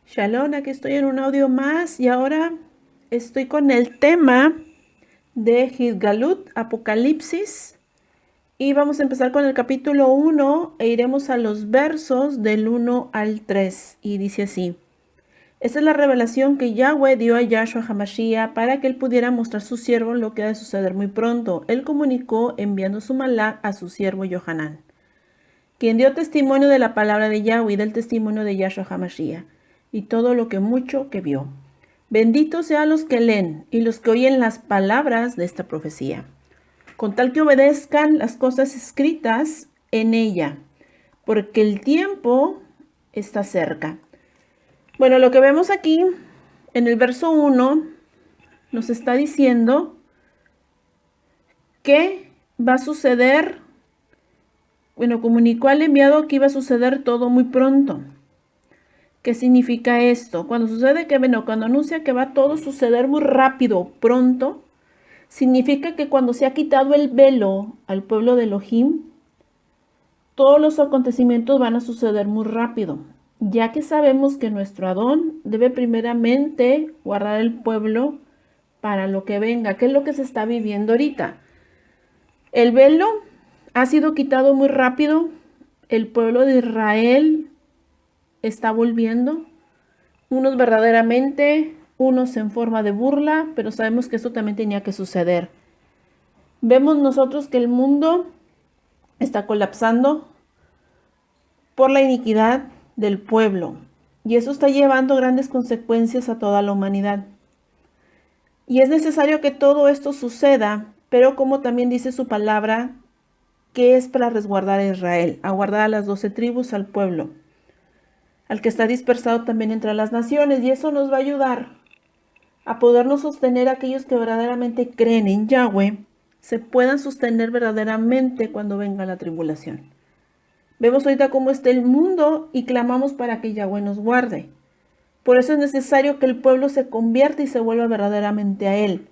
Shalom, aquí estoy en un audio más y ahora estoy con el tema de Gilgalut, Apocalipsis, y vamos a empezar con el capítulo 1 e iremos a los versos del 1 al 3 y dice así. Esta es la revelación que Yahweh dio a Yahshua HaMashiach para que él pudiera mostrar a su siervo lo que ha de suceder muy pronto. Él comunicó enviando su malach a su siervo Yohanan, quien dio testimonio de la palabra de Yahweh y del testimonio de Yahshua HaMashiach, y todo lo que mucho que vio. Benditos sean los que leen y los que oyen las palabras de esta profecía, con tal que obedezcan las cosas escritas en ella, porque el tiempo está cerca. Bueno, lo que vemos aquí en el verso 1 nos está diciendo que va a suceder, comunicó al enviado que iba a suceder todo muy pronto. ¿Qué significa esto? Cuando sucede que, cuando anuncia que va a todo suceder muy rápido, pronto, significa que cuando se ha quitado el velo al pueblo de Elohim, todos los acontecimientos van a suceder muy rápido, ya que sabemos que nuestro Adón debe primeramente guardar el pueblo para lo que venga, que es lo que se está viviendo ahorita. El velo ha sido quitado muy rápido, el pueblo de Israel está volviendo, unos verdaderamente, unos en forma de burla, pero sabemos que esto también tenía que suceder. Vemos nosotros que el mundo está colapsando por la iniquidad del pueblo, y eso está llevando grandes consecuencias a toda la humanidad. Y es necesario que todo esto suceda, pero como también dice su palabra, que es para resguardar a Israel, a guardar a las 12 tribus, al pueblo, al que está dispersado también entre las naciones, y eso nos va a ayudar a podernos sostener aquellos que verdaderamente creen en Yahweh, se puedan sostener verdaderamente cuando venga la tribulación. Vemos ahorita cómo está el mundo y clamamos para que Yahweh nos guarde. Por eso es necesario que el pueblo se convierta y se vuelva verdaderamente a Él,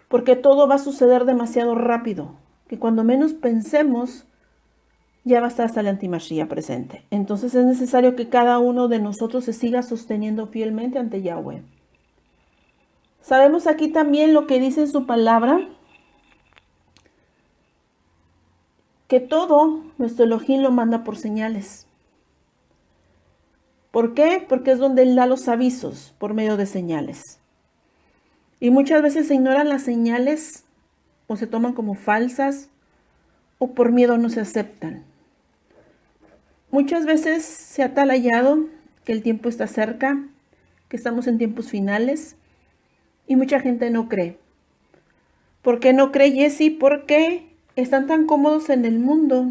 porque todo va a suceder demasiado rápido, que cuando menos pensemos, ya va a estar hasta el antimashiach presente. Entonces es necesario que cada uno de nosotros se siga sosteniendo fielmente ante Yahweh. Sabemos aquí también lo que dice en su palabra, que todo nuestro Elohim lo manda por señales. ¿Por qué? Porque es donde Él da los avisos, por medio de señales. Y muchas veces se ignoran las señales o se toman como falsas o por miedo no se aceptan. Muchas veces se ha atalayado que el tiempo está cerca, que estamos en tiempos finales, y mucha gente no cree. ¿Por qué no cree, Jessy? Porque están tan cómodos en el mundo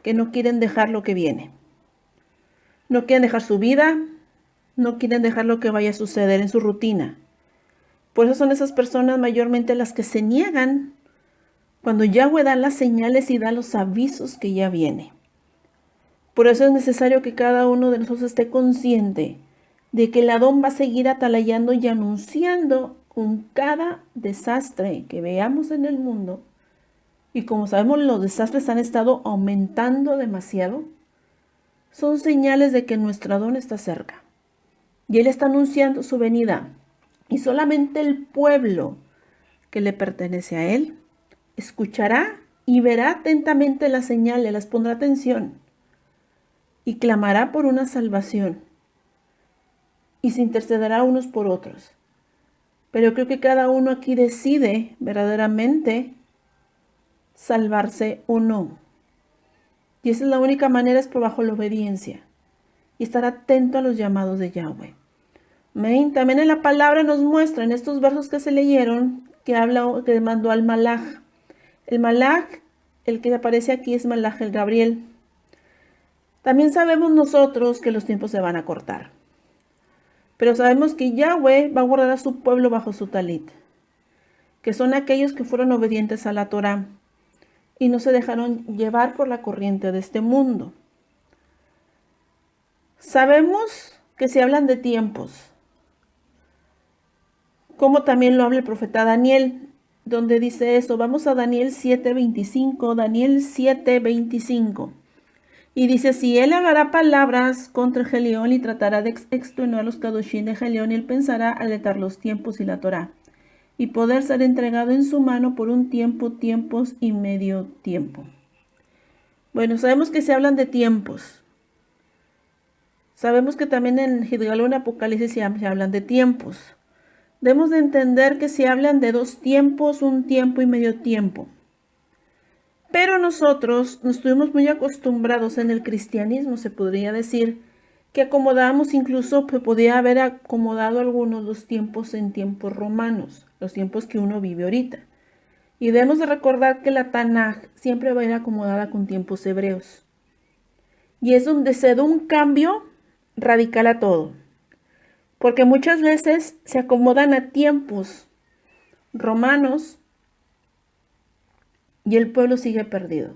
que no quieren dejar lo que viene. No quieren dejar su vida, no quieren dejar lo que vaya a suceder en su rutina. Por eso son esas personas mayormente las que se niegan cuando Yahweh da las señales y da los avisos que ya viene. Por eso es necesario que cada uno de nosotros esté consciente de que el Adón va a seguir atalayando y anunciando con cada desastre que veamos en el mundo. Y como sabemos, los desastres han estado aumentando demasiado. Son señales de que nuestro Adón está cerca. Y Él está anunciando su venida. Y solamente el pueblo que le pertenece a Él escuchará y verá atentamente las señales, las pondrá atención. Y clamará por una salvación. Y se intercederá unos por otros. Pero yo creo que cada uno aquí decide verdaderamente salvarse o no. Y esa es la única manera, es por bajo la obediencia. Y estar atento a los llamados de Yahweh. Amén. También en la palabra nos muestra, en estos versos que se leyeron, que mandó al malach. El malach, el que aparece aquí es malach el Gabriel. También sabemos nosotros que los tiempos se van a cortar. Pero sabemos que Yahweh va a guardar a su pueblo bajo su talit, que son aquellos que fueron obedientes a la Torá y no se dejaron llevar por la corriente de este mundo. Sabemos que se hablan de tiempos, como también lo habla el profeta Daniel, donde dice eso. Vamos a Daniel 7:25, Daniel 7:25. Y dice, si él hablará palabras contra Gelión y tratará de extenuar los Kadoshim de Gelión, él pensará aletar los tiempos y la Torá, y poder ser entregado en su mano por un tiempo, tiempos y medio tiempo. Bueno, sabemos que se hablan de tiempos. Sabemos que también en Gidgalón Apocalipsis se hablan de tiempos. Debemos de entender que se hablan de 2 tiempos, un tiempo y medio tiempo. Pero nosotros nos estuvimos muy acostumbrados en el cristianismo, se podría decir, que acomodamos, incluso se podía haber acomodado algunos los tiempos en tiempos romanos, los tiempos que uno vive ahorita. Y debemos de recordar que la Tanaj siempre va a ir acomodada con tiempos hebreos. Y es donde se da un cambio radical a todo. Porque muchas veces se acomodan a tiempos romanos y el pueblo sigue perdido.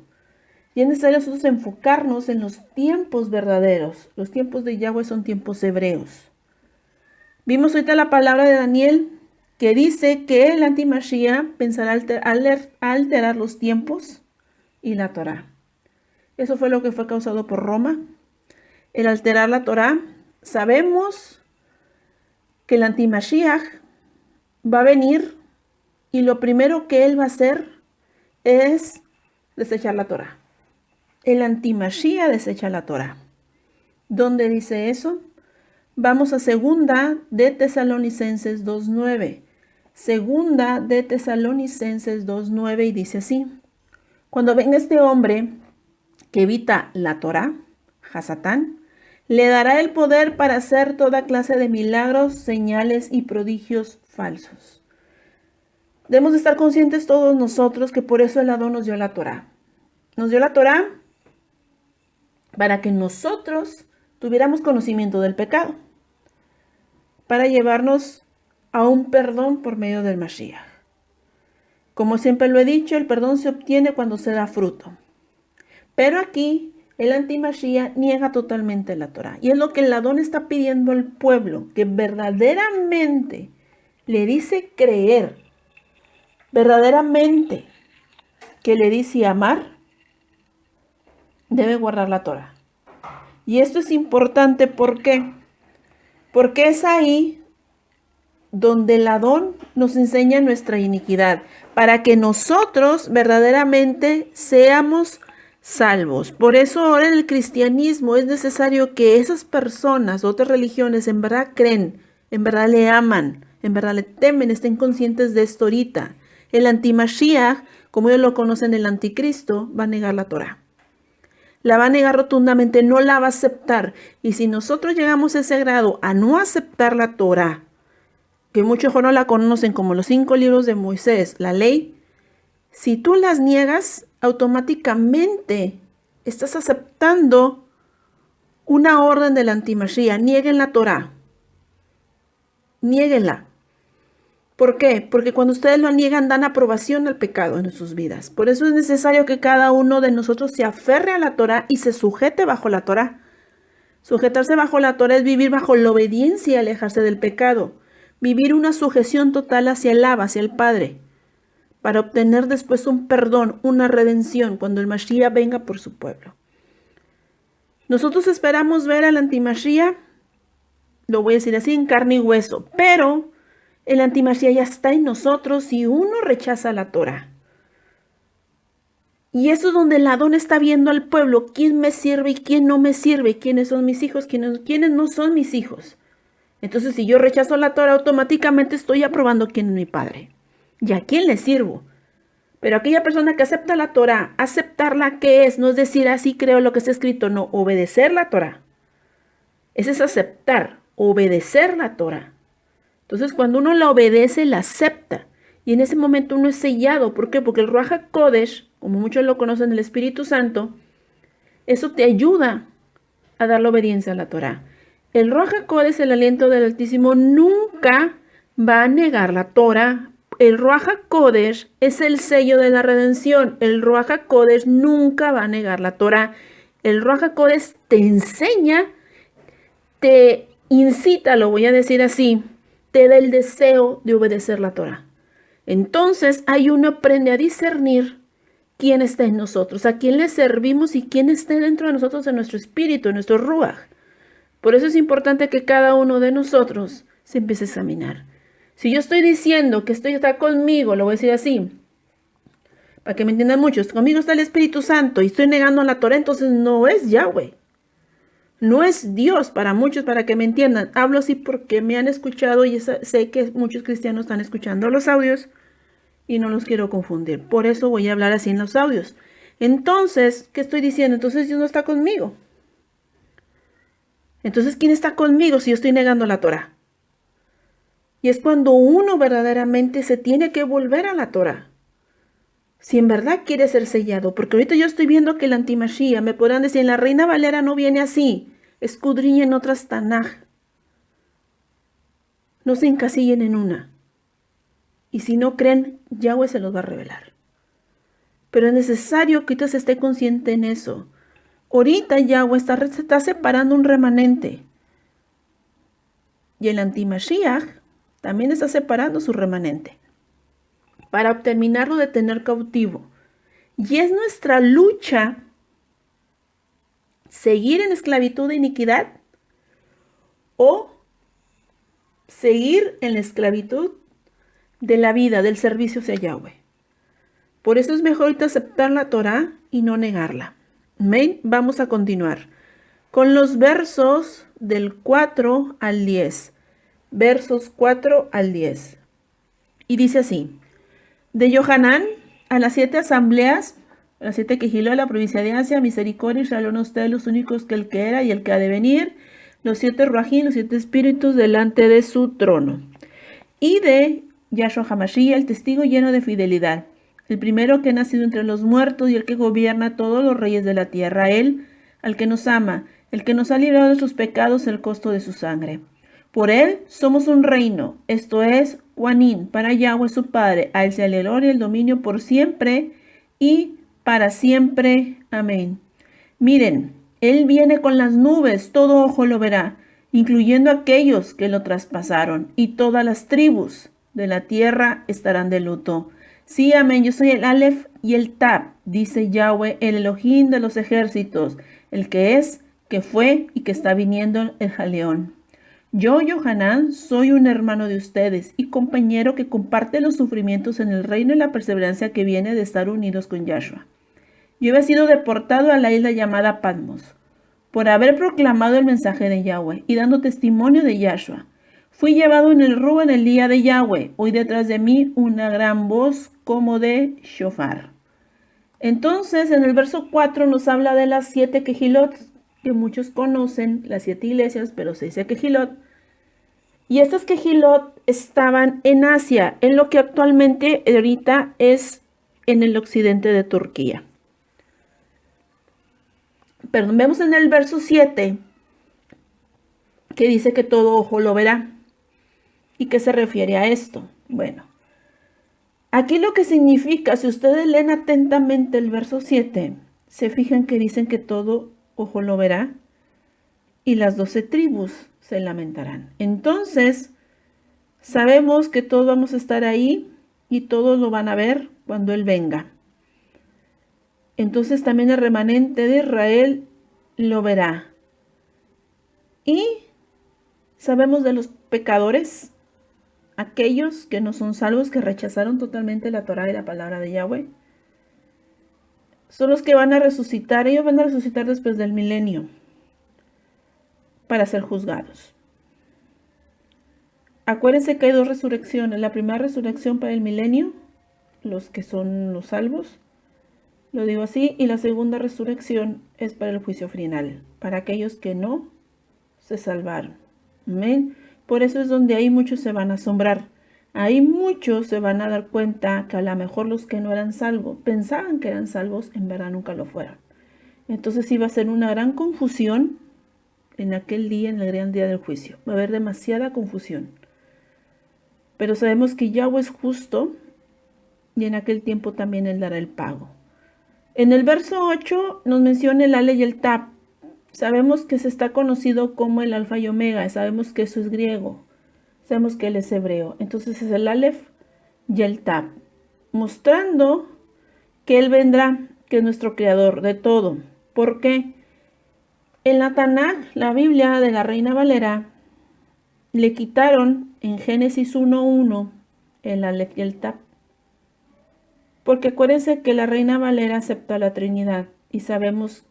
Y es necesario nosotros enfocarnos en los tiempos verdaderos. Los tiempos de Yahweh son tiempos hebreos. Vimos ahorita la palabra de Daniel que dice que el anti-Mashiach pensará alterar los tiempos y la Torá. Eso fue lo que fue causado por Roma. El alterar la Torá. Sabemos que el anti-Mashiach va a venir y lo primero que él va a hacer es desechar la Torá. El anti-Mashiach desecha la Torá. ¿Dónde dice eso? Vamos a segunda de Tesalonicenses 2:9. Segunda de Tesalonicenses 2:9 y dice así. Cuando venga este hombre que evita la Torá, Hasatán, le dará el poder para hacer toda clase de milagros, señales y prodigios falsos. Debemos de estar conscientes todos nosotros que por eso el Adón nos dio la Torá. Nos dio la Torá para que nosotros tuviéramos conocimiento del pecado, para llevarnos a un perdón por medio del Mashiach. Como siempre lo he dicho, el perdón se obtiene cuando se da fruto. Pero aquí el anti-Mashiach niega totalmente la Torá. Y es lo que el Adón está pidiendo al pueblo, que verdaderamente le dice creer, verdaderamente que le dice amar, debe guardar la Torá. Y esto es importante, ¿por qué? Porque es ahí donde el Adón nos enseña nuestra iniquidad, para que nosotros verdaderamente seamos salvos. Por eso ahora en el cristianismo es necesario que esas personas, otras religiones, en verdad creen, en verdad le aman, en verdad le temen, estén conscientes de esto ahorita. El anti-Mashiach, como ellos lo conocen, el anticristo, va a negar la Torá. La va a negar rotundamente, no la va a aceptar. Y si nosotros llegamos a ese grado a no aceptar la Torá, que muchos no la conocen como los 5 libros de Moisés, la ley, si tú las niegas, automáticamente estás aceptando una orden del anti-Mashiach. Nieguen la Torá. Niéguenla. ¿Por qué? Porque cuando ustedes lo niegan, dan aprobación al pecado en sus vidas. Por eso es necesario que cada uno de nosotros se aferre a la Torá y se sujete bajo la Torá. Sujetarse bajo la Torá es vivir bajo la obediencia y alejarse del pecado. Vivir una sujeción total hacia el Abba, hacia el Padre, para obtener después un perdón, una redención, cuando el Mashiach venga por su pueblo. Nosotros esperamos ver al anti-Mashiach, lo voy a decir así, en carne y hueso, pero el anti-Mashiach ya está en nosotros si uno rechaza la Torá. Y eso es donde el Adón está viendo al pueblo, quién me sirve y quién no me sirve, quiénes son mis hijos, quiénes no son mis hijos. Entonces, si yo rechazo la Torá, automáticamente estoy aprobando quién es mi padre y a quién le sirvo. Pero aquella persona que acepta la Torá, aceptarla, ¿qué es? No es decir, así creo lo que está escrito, no, obedecer la Torá. Ese es aceptar, obedecer la Torá. Entonces, cuando uno la obedece, la acepta. Y en ese momento uno es sellado. ¿Por qué? Porque el Ruach HaKodesh, como muchos lo conocen, el Espíritu Santo, eso te ayuda a dar la obediencia a la Torá. El Ruach HaKodesh, el aliento del Altísimo, nunca va a negar la Torá. El Ruach HaKodesh es el sello de la redención. El Ruach HaKodesh nunca va a negar la Torá. El Ruach HaKodesh te enseña, te incita, lo voy a decir así, te da el deseo de obedecer la Torá. Entonces, ahí uno aprende a discernir quién está en nosotros, a quién le servimos y quién está dentro de nosotros, en nuestro espíritu, en nuestro ruaj. Por eso es importante que cada uno de nosotros se empiece a examinar. Si yo estoy diciendo que está conmigo, lo voy a decir así, para que me entiendan muchos, conmigo está el Espíritu Santo y estoy negando la Torah, entonces no es Yahweh. No es Dios para muchos, para que me entiendan. Hablo así porque me han escuchado y sé que muchos cristianos están escuchando los audios y no los quiero confundir. Por eso voy a hablar así en los audios. Entonces, ¿qué estoy diciendo? Entonces Dios no está conmigo. Entonces, ¿quién está conmigo si yo estoy negando la Torah? Y es cuando uno verdaderamente se tiene que volver a la Torah. Si en verdad quiere ser sellado. Porque ahorita yo estoy viendo que el antimashia, me podrán decir, la Reina Valera no viene así. Escudriñen otras Tanaj. No se encasillen en una. Y si no creen, Yahweh se los va a revelar. Pero es necesario que usted esté consciente en eso. Ahorita Yahweh está separando un remanente. Y el antimashiach también está separando su remanente. Para terminarlo de tener cautivo. Y es nuestra lucha seguir en esclavitud de iniquidad o seguir en la esclavitud de la vida, del servicio hacia Yahweh. Por eso es mejor ahorita aceptar la Torah y no negarla. Amén. Vamos a continuar con los versos del 4 al 10. Versos 4 al 10. Y dice así. De Yohanan a las 7 asambleas, a las 7 quejilot de la provincia de Asia, misericordia y shalom a ustedes, los únicos que el que era y el que ha de venir, los 7 ruajín, los 7 espíritus delante de su trono. Y de Yahshua HaMashiach, el testigo lleno de fidelidad, el primero que ha nacido entre los muertos y el que gobierna a todos los reyes de la tierra, él, al que nos ama, el que nos ha librado de sus pecados, el costo de su sangre. Por él somos un reino, esto es, Juanín, para Yahweh su Padre, a él sea el gloria y el dominio por siempre y para siempre. Amén. Miren, él viene con las nubes, todo ojo lo verá, incluyendo aquellos que lo traspasaron, y todas las tribus de la tierra estarán de luto. Sí, amén, yo soy el Aleph y el Tab, dice Yahweh, el Elohim de los ejércitos, el que es, que fue y que está viniendo, el Jaleón. Yo, Yohanan, soy un hermano de ustedes y compañero que comparte los sufrimientos en el reino y la perseverancia que viene de estar unidos con Yahshua. Yo había sido deportado a la isla llamada Patmos por haber proclamado el mensaje de Yahweh y dando testimonio de Yahshua. Fui llevado en el Rúa en el día de Yahweh. Oí detrás de mí una gran voz como de shofar. Entonces, en el verso 4 nos habla de las 7 quejilot, que muchos conocen, las 7 iglesias, pero se dice quejilot. Y estas quejilot estaban en Asia, en lo que actualmente ahorita es en el occidente de Turquía. Perdón, vemos en el verso 7 que dice que todo ojo lo verá. ¿Y qué se refiere a esto? Bueno, aquí lo que significa, si ustedes leen atentamente el verso 7, se fijan que dicen que todo ojo lo verá y las 12 tribus se lamentarán. Entonces, sabemos que todos vamos a estar ahí y todos lo van a ver cuando Él venga. Entonces también el remanente de Israel lo verá. Y sabemos de los pecadores, aquellos que no son salvos, que rechazaron totalmente la Torah y la palabra de Yahweh. Son los que van a resucitar. Ellos van a resucitar después del milenio para ser juzgados. Acuérdense que hay 2 resurrecciones. La primera resurrección para el milenio, los que son los salvos, lo digo así, y la segunda resurrección es para el juicio final, para aquellos que no se salvaron. Amén. Por eso es donde ahí muchos se van a asombrar. Ahí muchos se van a dar cuenta que a lo mejor los que no eran salvos, pensaban que eran salvos, en verdad nunca lo fueron. Entonces iba a ser una gran confusión en aquel día, en el gran día del juicio. Va a haber demasiada confusión. Pero sabemos que Yahweh es justo y en aquel tiempo también Él dará el pago. En el verso 8 nos menciona el Ale y el Tab. Sabemos que se está conocido como el Alfa y Omega. Sabemos que eso es griego. Sabemos que Él es hebreo. Entonces es el Aleph y el Tab. Mostrando que Él vendrá, que es nuestro creador de todo. ¿Por qué? En la Tanaj, la Biblia de la Reina Valera, le quitaron en Génesis 1:1 el Aleph y el Taf. Porque acuérdense que la Reina Valera acepta la Trinidad y sabemos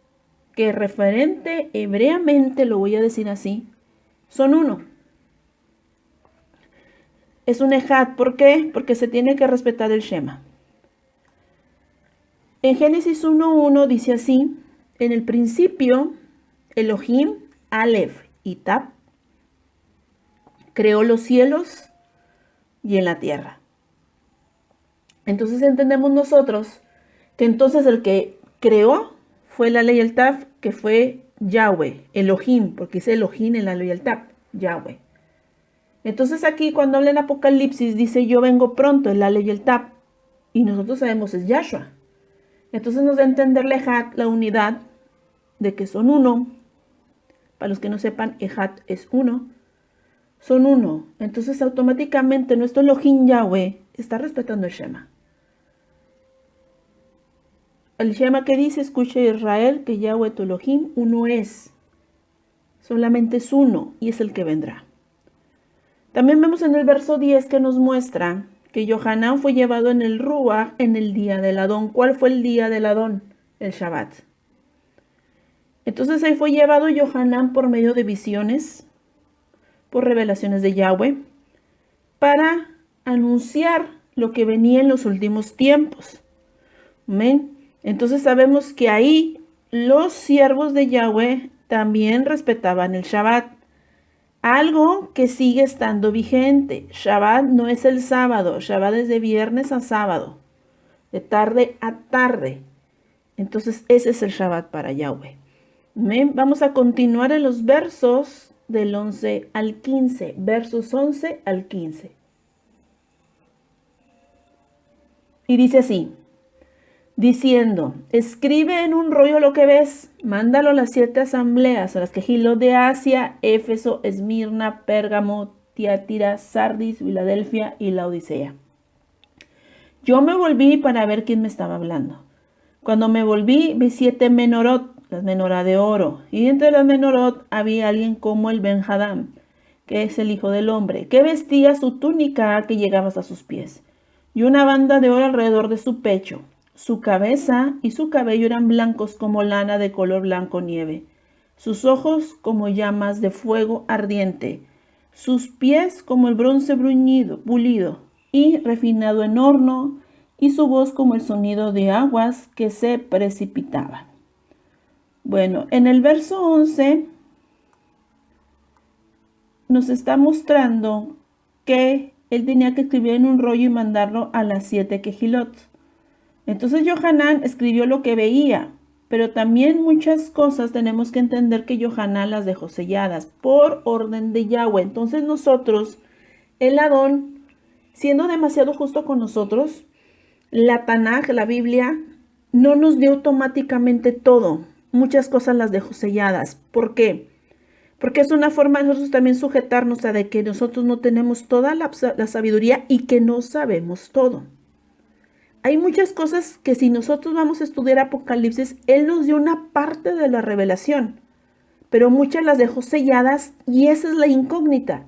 que referente hebreamente, lo voy a decir así, son uno. Es un ejad. ¿Por qué? Porque se tiene que respetar el Shema. En Génesis 1:1 dice así: en el principio, Elohim, Aleph y Taf, creó los cielos y en la tierra. Entonces entendemos nosotros que entonces el que creó fue la ley y el Taf, que fue Yahweh, Elohim, porque es Elohim en la ley y el Taf, Yahweh. Entonces aquí cuando habla en Apocalipsis dice yo vengo pronto, en la ley y el Taf, y nosotros sabemos es Yahshua. Entonces nos da a entender la unidad de que son uno. Para los que no sepan, Ejad es uno. Son uno. Entonces automáticamente nuestro Elohim Yahweh está respetando el Shema. El Shema que dice, escucha Israel, que Yahweh tu Elohim uno es. Solamente es uno y es el que vendrá. También vemos en el verso 10 que nos muestra que Yohanan fue llevado en el Ruach en el día del Adón. ¿Cuál fue el día del Adón? El Shabbat. Entonces ahí fue llevado Yohanan por medio de visiones, por revelaciones de Yahweh, para anunciar lo que venía en los últimos tiempos. Amén. Entonces sabemos que ahí los siervos de Yahweh también respetaban el Shabbat. Algo que sigue estando vigente. Shabbat no es el sábado. Shabbat es de viernes a sábado. De tarde a tarde. Entonces ese es el Shabbat para Yahweh. Amén. Vamos a continuar en los versos del 11 al 15. Versos 11 al 15. Y dice así. Diciendo, escribe en un rollo lo que ves, mándalo a las 7 asambleas, a las Quejilot de Asia, Éfeso, Esmirna, Pérgamo, Tiatira, Sardis, Filadelfia y Laodicea. Yo me volví para ver quién me estaba hablando. Cuando me volví, vi 7 menorot, las menorá de oro, y entre las menorot había alguien como el Ben-Hadam, que es el hijo del hombre, que vestía su túnica que llegaba hasta sus pies, y una banda de oro alrededor de su pecho. Su cabeza y su cabello eran blancos como lana de color blanco nieve, sus ojos como llamas de fuego ardiente, sus pies como el bronce pulido y refinado en horno, y su voz como el sonido de aguas que se precipitaban. Bueno, en el verso 11 nos está mostrando que él tenía que escribir en un rollo y mandarlo a las 7 Quejilot. Entonces Yohanan escribió lo que veía, pero también muchas cosas tenemos que entender que Yohanan las dejó selladas por orden de Yahweh. Entonces nosotros, el Adón, siendo demasiado justo con nosotros, la Tanaj, la Biblia, no nos dio automáticamente todo. Muchas cosas las dejó selladas. ¿Por qué? Porque es una forma de nosotros también sujetarnos a de que nosotros no tenemos toda la sabiduría y que no sabemos todo. Hay muchas cosas que si nosotros vamos a estudiar Apocalipsis, Él nos dio una parte de la revelación, pero muchas las dejó selladas y esa es la incógnita.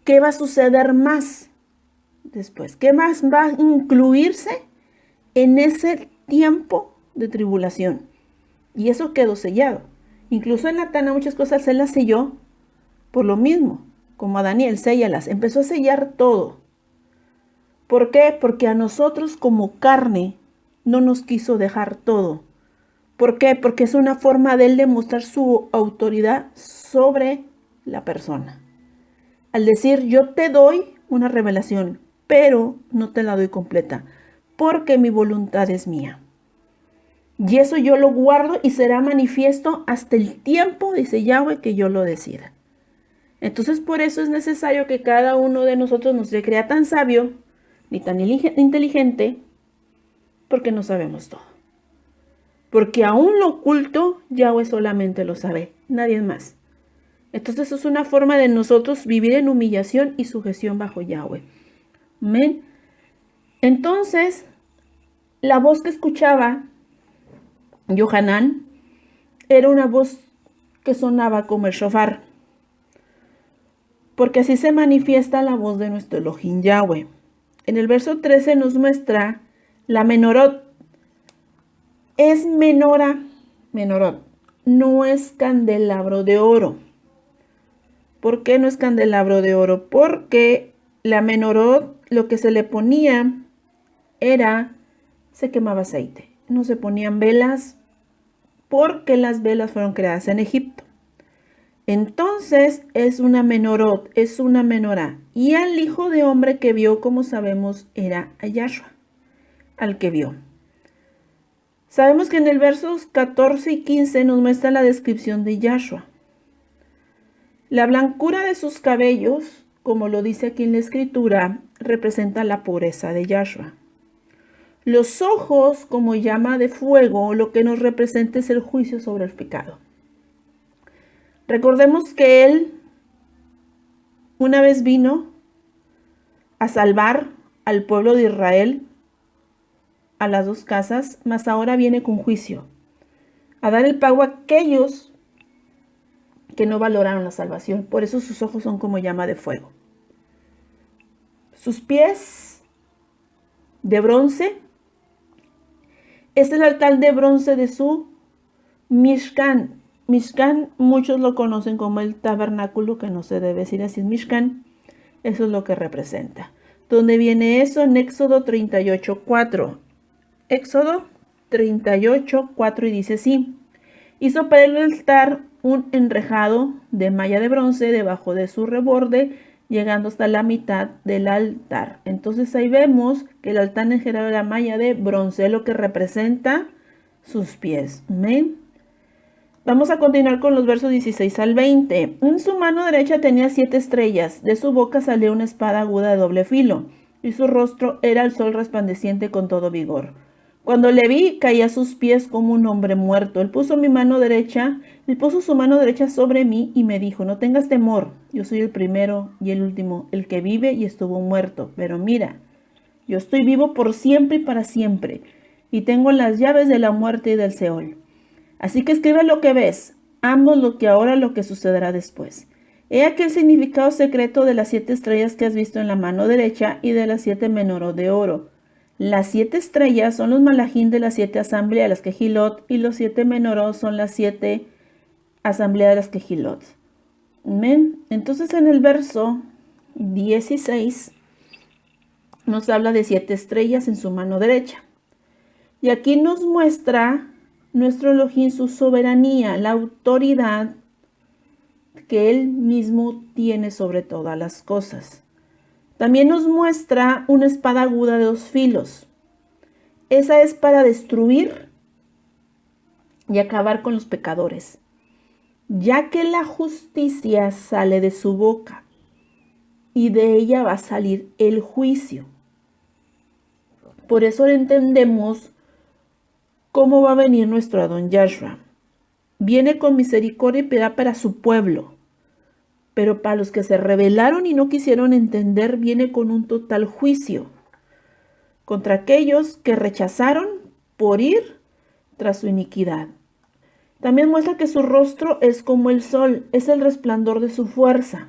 ¿Qué va a suceder más después? ¿Qué más va a incluirse en ese tiempo de tribulación? Y eso quedó sellado. Incluso en la Tana muchas cosas Él las selló por lo mismo, como a Daniel, séllalas. Empezó a sellar todo. ¿Por qué? Porque a nosotros como carne no nos quiso dejar todo. ¿Por qué? Porque es una forma de Él demostrar su autoridad sobre la persona. Al decir, yo te doy una revelación, pero no te la doy completa, porque mi voluntad es mía. Y eso yo lo guardo y será manifiesto hasta el tiempo, dice Yahweh, que yo lo decida. Entonces por eso es necesario que cada uno de nosotros no se crea tan sabio ni tan inteligente, porque no sabemos todo. Porque aún lo oculto, Yahweh solamente lo sabe, nadie más. Entonces eso es una forma de nosotros vivir en humillación y sujeción bajo Yahweh. Amén. Entonces, La voz que escuchaba Yohanan era una voz que sonaba como el shofar, porque así se manifiesta la voz de nuestro Elohim Yahweh. En el verso 13 nos muestra la menorot. Es menorot, no es candelabro de oro. ¿Por qué no es candelabro de oro? Porque la menorot, lo que se le ponía se quemaba aceite. No se ponían velas porque las velas fueron creadas en Egipto. Entonces es una menorot, es una menorá. Y al hijo de hombre que vio, como sabemos, era a Yahshua, al que vio. Sabemos que en el versos 14 y 15 nos muestra la descripción de Yahshua. La blancura de sus cabellos, como lo dice aquí en la escritura, representa la pureza de Yahshua. Los ojos, como llama de fuego, lo que nos representa es el juicio sobre el pecado. Recordemos que Él una vez vino a salvar al pueblo de Israel, a las dos casas, mas ahora viene con juicio, a dar el pago a aquellos que no valoraron la salvación. Por eso sus ojos son como llama de fuego. Sus pies de bronce. Es el altar de bronce de su Mishkan. Mishkan, muchos lo conocen como el tabernáculo, que no se debe decir así, Mishkan. Eso es lo que representa. ¿Dónde viene eso? En Éxodo 38:4. Éxodo 38:4 y dice así: hizo para el altar un enrejado de malla de bronce debajo de su reborde, llegando hasta la mitad del altar. Entonces ahí vemos que el altar enrejado de la malla de bronce es lo que representa sus pies. Amén. Vamos a continuar con los versos 16 al 20. En su mano derecha tenía 7 estrellas, de su boca salía una espada aguda de doble filo, y su rostro era el sol resplandeciente con todo vigor. Cuando le vi, caí a sus pies como un hombre muerto. Él puso su mano derecha sobre mí y me dijo: no tengas temor, yo soy el primero y el último, el que vive y estuvo muerto. Pero mira, yo estoy vivo por siempre y para siempre, y tengo las llaves de la muerte y del Seol. Así que escribe lo que ves, ambos lo que sucederá después. He aquí el significado secreto de las 7 estrellas que has visto en la mano derecha y de las 7 menorot de oro. Las 7 estrellas son los malajín de las 7 asambleas de las quejilot, y los 7 menorot son las 7 asambleas de las quejilot. Amén. Entonces en el verso 16 nos habla de 7 estrellas en su mano derecha. Y aquí nos muestra nuestro Elohim su soberanía, la autoridad que Él mismo tiene sobre todas las cosas. También nos muestra una espada aguda de 2 filos. Esa es para destruir y acabar con los pecadores, ya que la justicia sale de su boca y de ella va a salir el juicio. Por eso entendemos cómo va a venir nuestro Adón Yahshua. Viene con misericordia y piedad para su pueblo, pero para los que se rebelaron y no quisieron entender, viene con un total juicio contra aquellos que rechazaron por ir tras su iniquidad. También muestra que su rostro es como el sol, es el resplandor de su fuerza,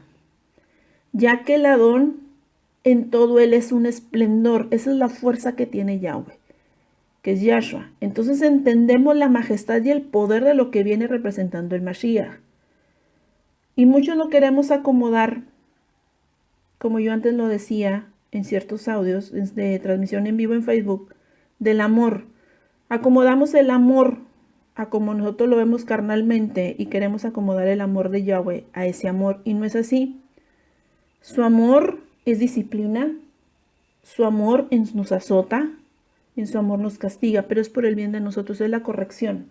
ya que el Adón en todo él es un esplendor. Esa es la fuerza que tiene Yahweh, que es Yahshua. Entonces entendemos la majestad y el poder de lo que viene representando el Mashiach. Y muchos lo queremos acomodar, como yo antes lo decía en ciertos audios de transmisión en vivo en Facebook, del amor. Acomodamos el amor a como nosotros lo vemos carnalmente y queremos acomodar el amor de Yahweh a ese amor, y no es así. Su amor es disciplina, su amor nos azota, en su amor nos castiga, pero es por el bien de nosotros, es la corrección.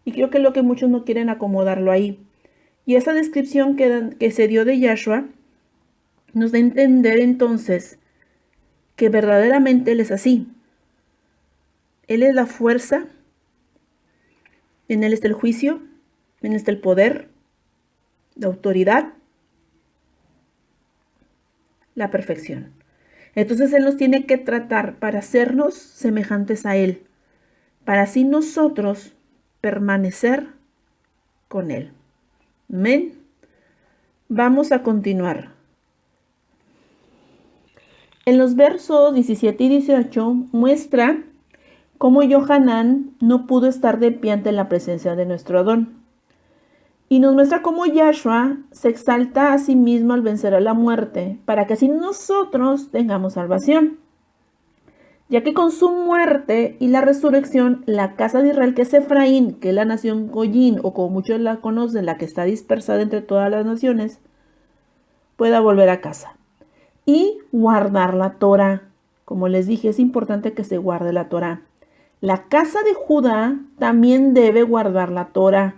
Y creo que es lo que muchos no quieren acomodarlo ahí. Y esa descripción que se dio de Yahshua nos da a entender entonces que verdaderamente Él es así. Él es la fuerza, en Él está el juicio, en Él está el poder, la autoridad, la perfección. Entonces Él nos tiene que tratar para hacernos semejantes a Él, para así nosotros permanecer con Él. Amén. Vamos a continuar. En los versos 17 y 18 muestra cómo Johanán no pudo estar de pie ante la presencia de nuestro Adón. Y nos muestra cómo Yahshua se exalta a sí mismo al vencer a la muerte, para que así nosotros tengamos salvación. Ya que con su muerte y la resurrección, la casa de Israel, que es Efraín, que es la nación Goyín, o como muchos la conocen, la que está dispersada entre todas las naciones, pueda volver a casa. Y guardar la Torah. Como les dije, es importante que se guarde la Torah. La casa de Judá también debe guardar la Torah.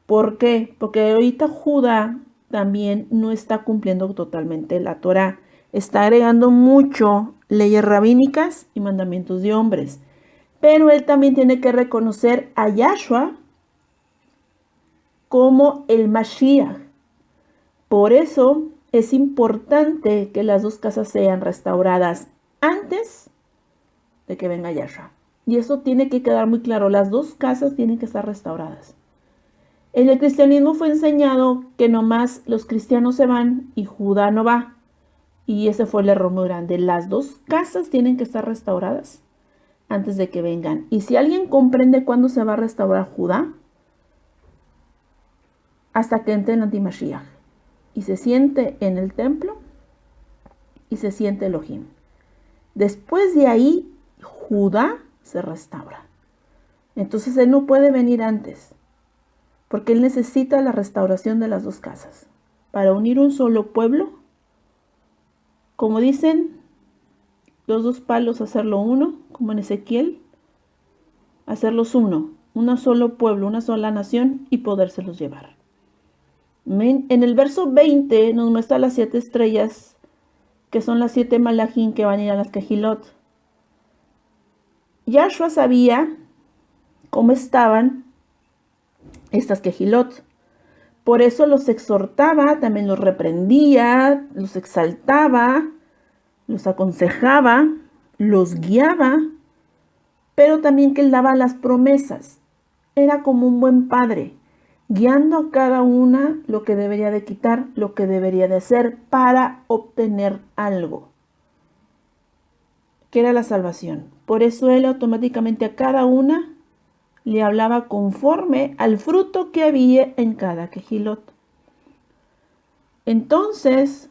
¿Por qué? Porque ahorita Judá también no está cumpliendo totalmente la Torah. Está agregando mucho leyes rabínicas y mandamientos de hombres. Pero él también tiene que reconocer a Yahshua como el Mashiach. Por eso es importante que las dos casas sean restauradas antes de que venga Yahshua. Y eso tiene que quedar muy claro. Las dos casas tienen que estar restauradas. En el cristianismo fue enseñado que nomás los cristianos se van y Judá no va. Y ese fue el error muy grande. Las dos casas tienen que estar restauradas antes de que vengan. Y si alguien comprende cuándo se va a restaurar Judá, hasta que entre el antimashiach y se siente en el templo y se siente Elohim. Después de ahí, Judá se restaura. Entonces él no puede venir antes, porque él necesita la restauración de las dos casas para unir un solo pueblo. Como dicen, los dos palos hacerlo uno, como en Ezequiel, hacerlos uno, un solo pueblo, una sola nación y podérselos llevar. En el verso 20 nos muestra las 7 estrellas, que son las 7 malajim que van a ir a las Kehilot. Yahshua sabía cómo estaban estas Kehilot. Por eso los exhortaba, también los reprendía, los exaltaba, los aconsejaba, los guiaba, pero también que él daba las promesas. Era como un buen padre, guiando a cada una lo que debería de quitar, lo que debería de hacer para obtener algo, que era la salvación. Por eso él automáticamente a cada una le hablaba conforme al fruto que había en cada Kehilot. Entonces,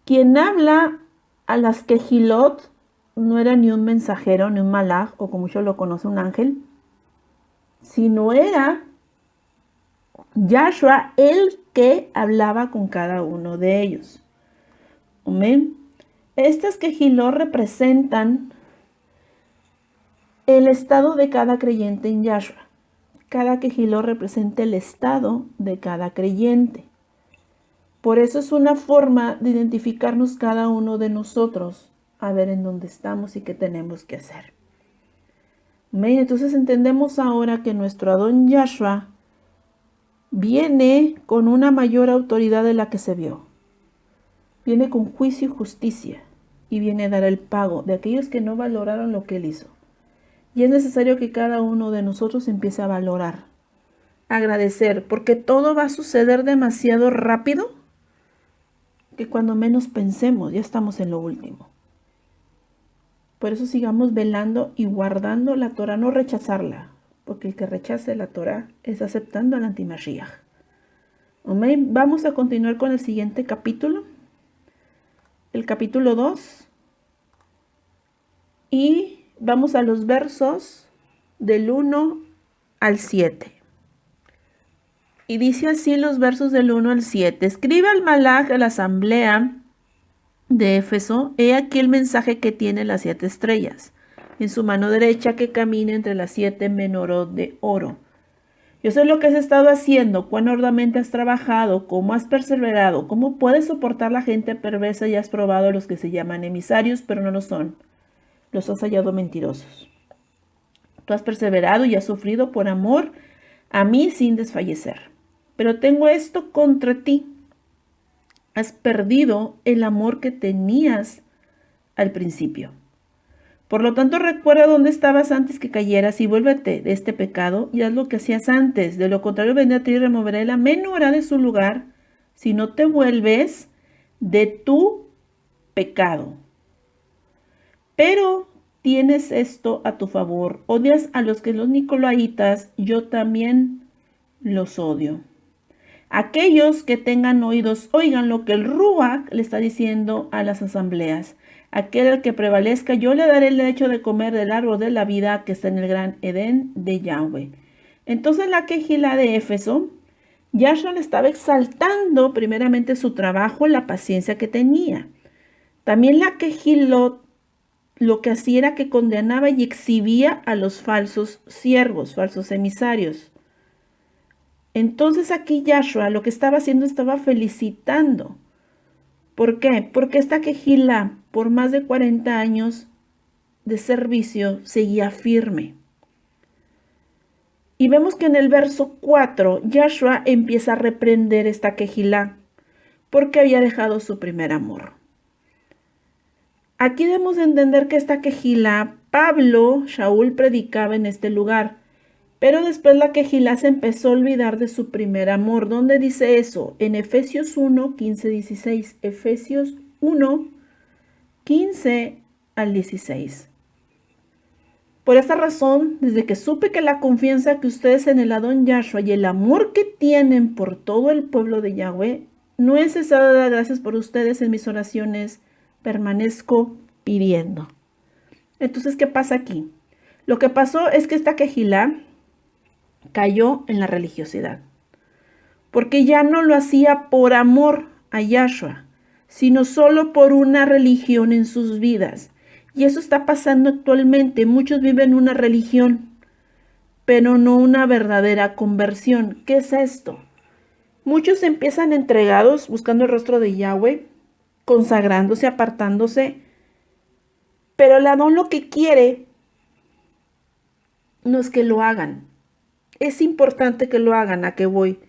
quien habla a las Kehilot no era ni un mensajero, ni un malaj, o como yo lo conoce, un ángel, sino era Yahshua el que hablaba con cada uno de ellos. Amén. Estas Kehilot representan el estado de cada creyente en Yahshua. Cada Kehilot representa el estado de cada creyente. Por eso es una forma de identificarnos cada uno de nosotros, a ver en dónde estamos y qué tenemos que hacer. Amén. Entonces entendemos ahora que nuestro Adón Yahshua viene con una mayor autoridad de la que se vio. Viene con juicio y justicia y viene a dar el pago de aquellos que no valoraron lo que Él hizo. Y es necesario que cada uno de nosotros empiece a valorar, a agradecer, porque todo va a suceder demasiado rápido que cuando menos pensemos ya estamos en lo último. Por eso sigamos velando y guardando la Torah, no rechazarla, porque el que rechace la Torah es aceptando al antimashiach. Amén. Vamos a continuar con el siguiente capítulo, el capítulo 2, y vamos a los versos del 1 al 7. Y dice así los versos del 1 al 7. Escribe al malaj a la asamblea de Éfeso, he aquí el mensaje que tiene las 7 estrellas en su mano derecha, que camina entre las 7 menorot de oro. Yo sé lo que has estado haciendo, cuán arduamente has trabajado, cómo has perseverado, cómo puedes soportar la gente perversa, y has probado a los que se llaman emisarios, pero no lo son. Los has hallado mentirosos. Tú has perseverado y has sufrido por amor a mí sin desfallecer. Pero tengo esto contra ti. Has perdido el amor que tenías al principio. Por lo tanto, recuerda dónde estabas antes que cayeras y vuélvete de este pecado y haz lo que hacías antes. De lo contrario, vendré a ti y removeré la menorá de su lugar si no te vuelves de tu pecado. Pero tienes esto a tu favor. Odias a los nicolaitas, yo también los odio. Aquellos que tengan oídos, oigan lo que el Ruach le está diciendo a las asambleas. Aquel al que prevalezca, yo le daré el derecho de comer del árbol de la vida que está en el gran Edén de Yahweh. Entonces la quejilá de Éfeso, Yahshua le estaba exaltando primeramente su trabajo, la paciencia que tenía. También la quejilot lo que hacía era que condenaba y exhibía a los falsos siervos, falsos emisarios. Entonces aquí Yahshua lo que estaba haciendo, estaba felicitando. ¿Por qué? Porque esta quejilá, por más de 40 años de servicio, seguía firme. Y vemos que en el verso 4, Yahshua empieza a reprender esta quejilá, porque había dejado su primer amor. Aquí debemos entender que esta quejilá, Pablo, Shaul predicaba en este lugar, pero después la quejilá se empezó a olvidar de su primer amor. ¿Dónde dice eso? En Efesios 1, 15, 16. Efesios 1, 15 al 16. Por esta razón, desde que supe que la confianza que ustedes en el Adón Yahshua y el amor que tienen por todo el pueblo de Yahweh, no he cesado de dar gracias por ustedes en mis oraciones, permanezco pidiendo. Entonces, ¿qué pasa aquí? Lo que pasó es que esta quejilá cayó en la religiosidad, porque ya no lo hacía por amor a Yahshua, sino solo por una religión en sus vidas. Y eso está pasando actualmente. Muchos viven una religión, pero no una verdadera conversión. ¿Qué es esto? Muchos empiezan entregados, buscando el rostro de Yahweh, consagrándose, apartándose, pero el Adón lo que quiere no es que lo hagan. Es importante que lo hagan, ¿a qué voy?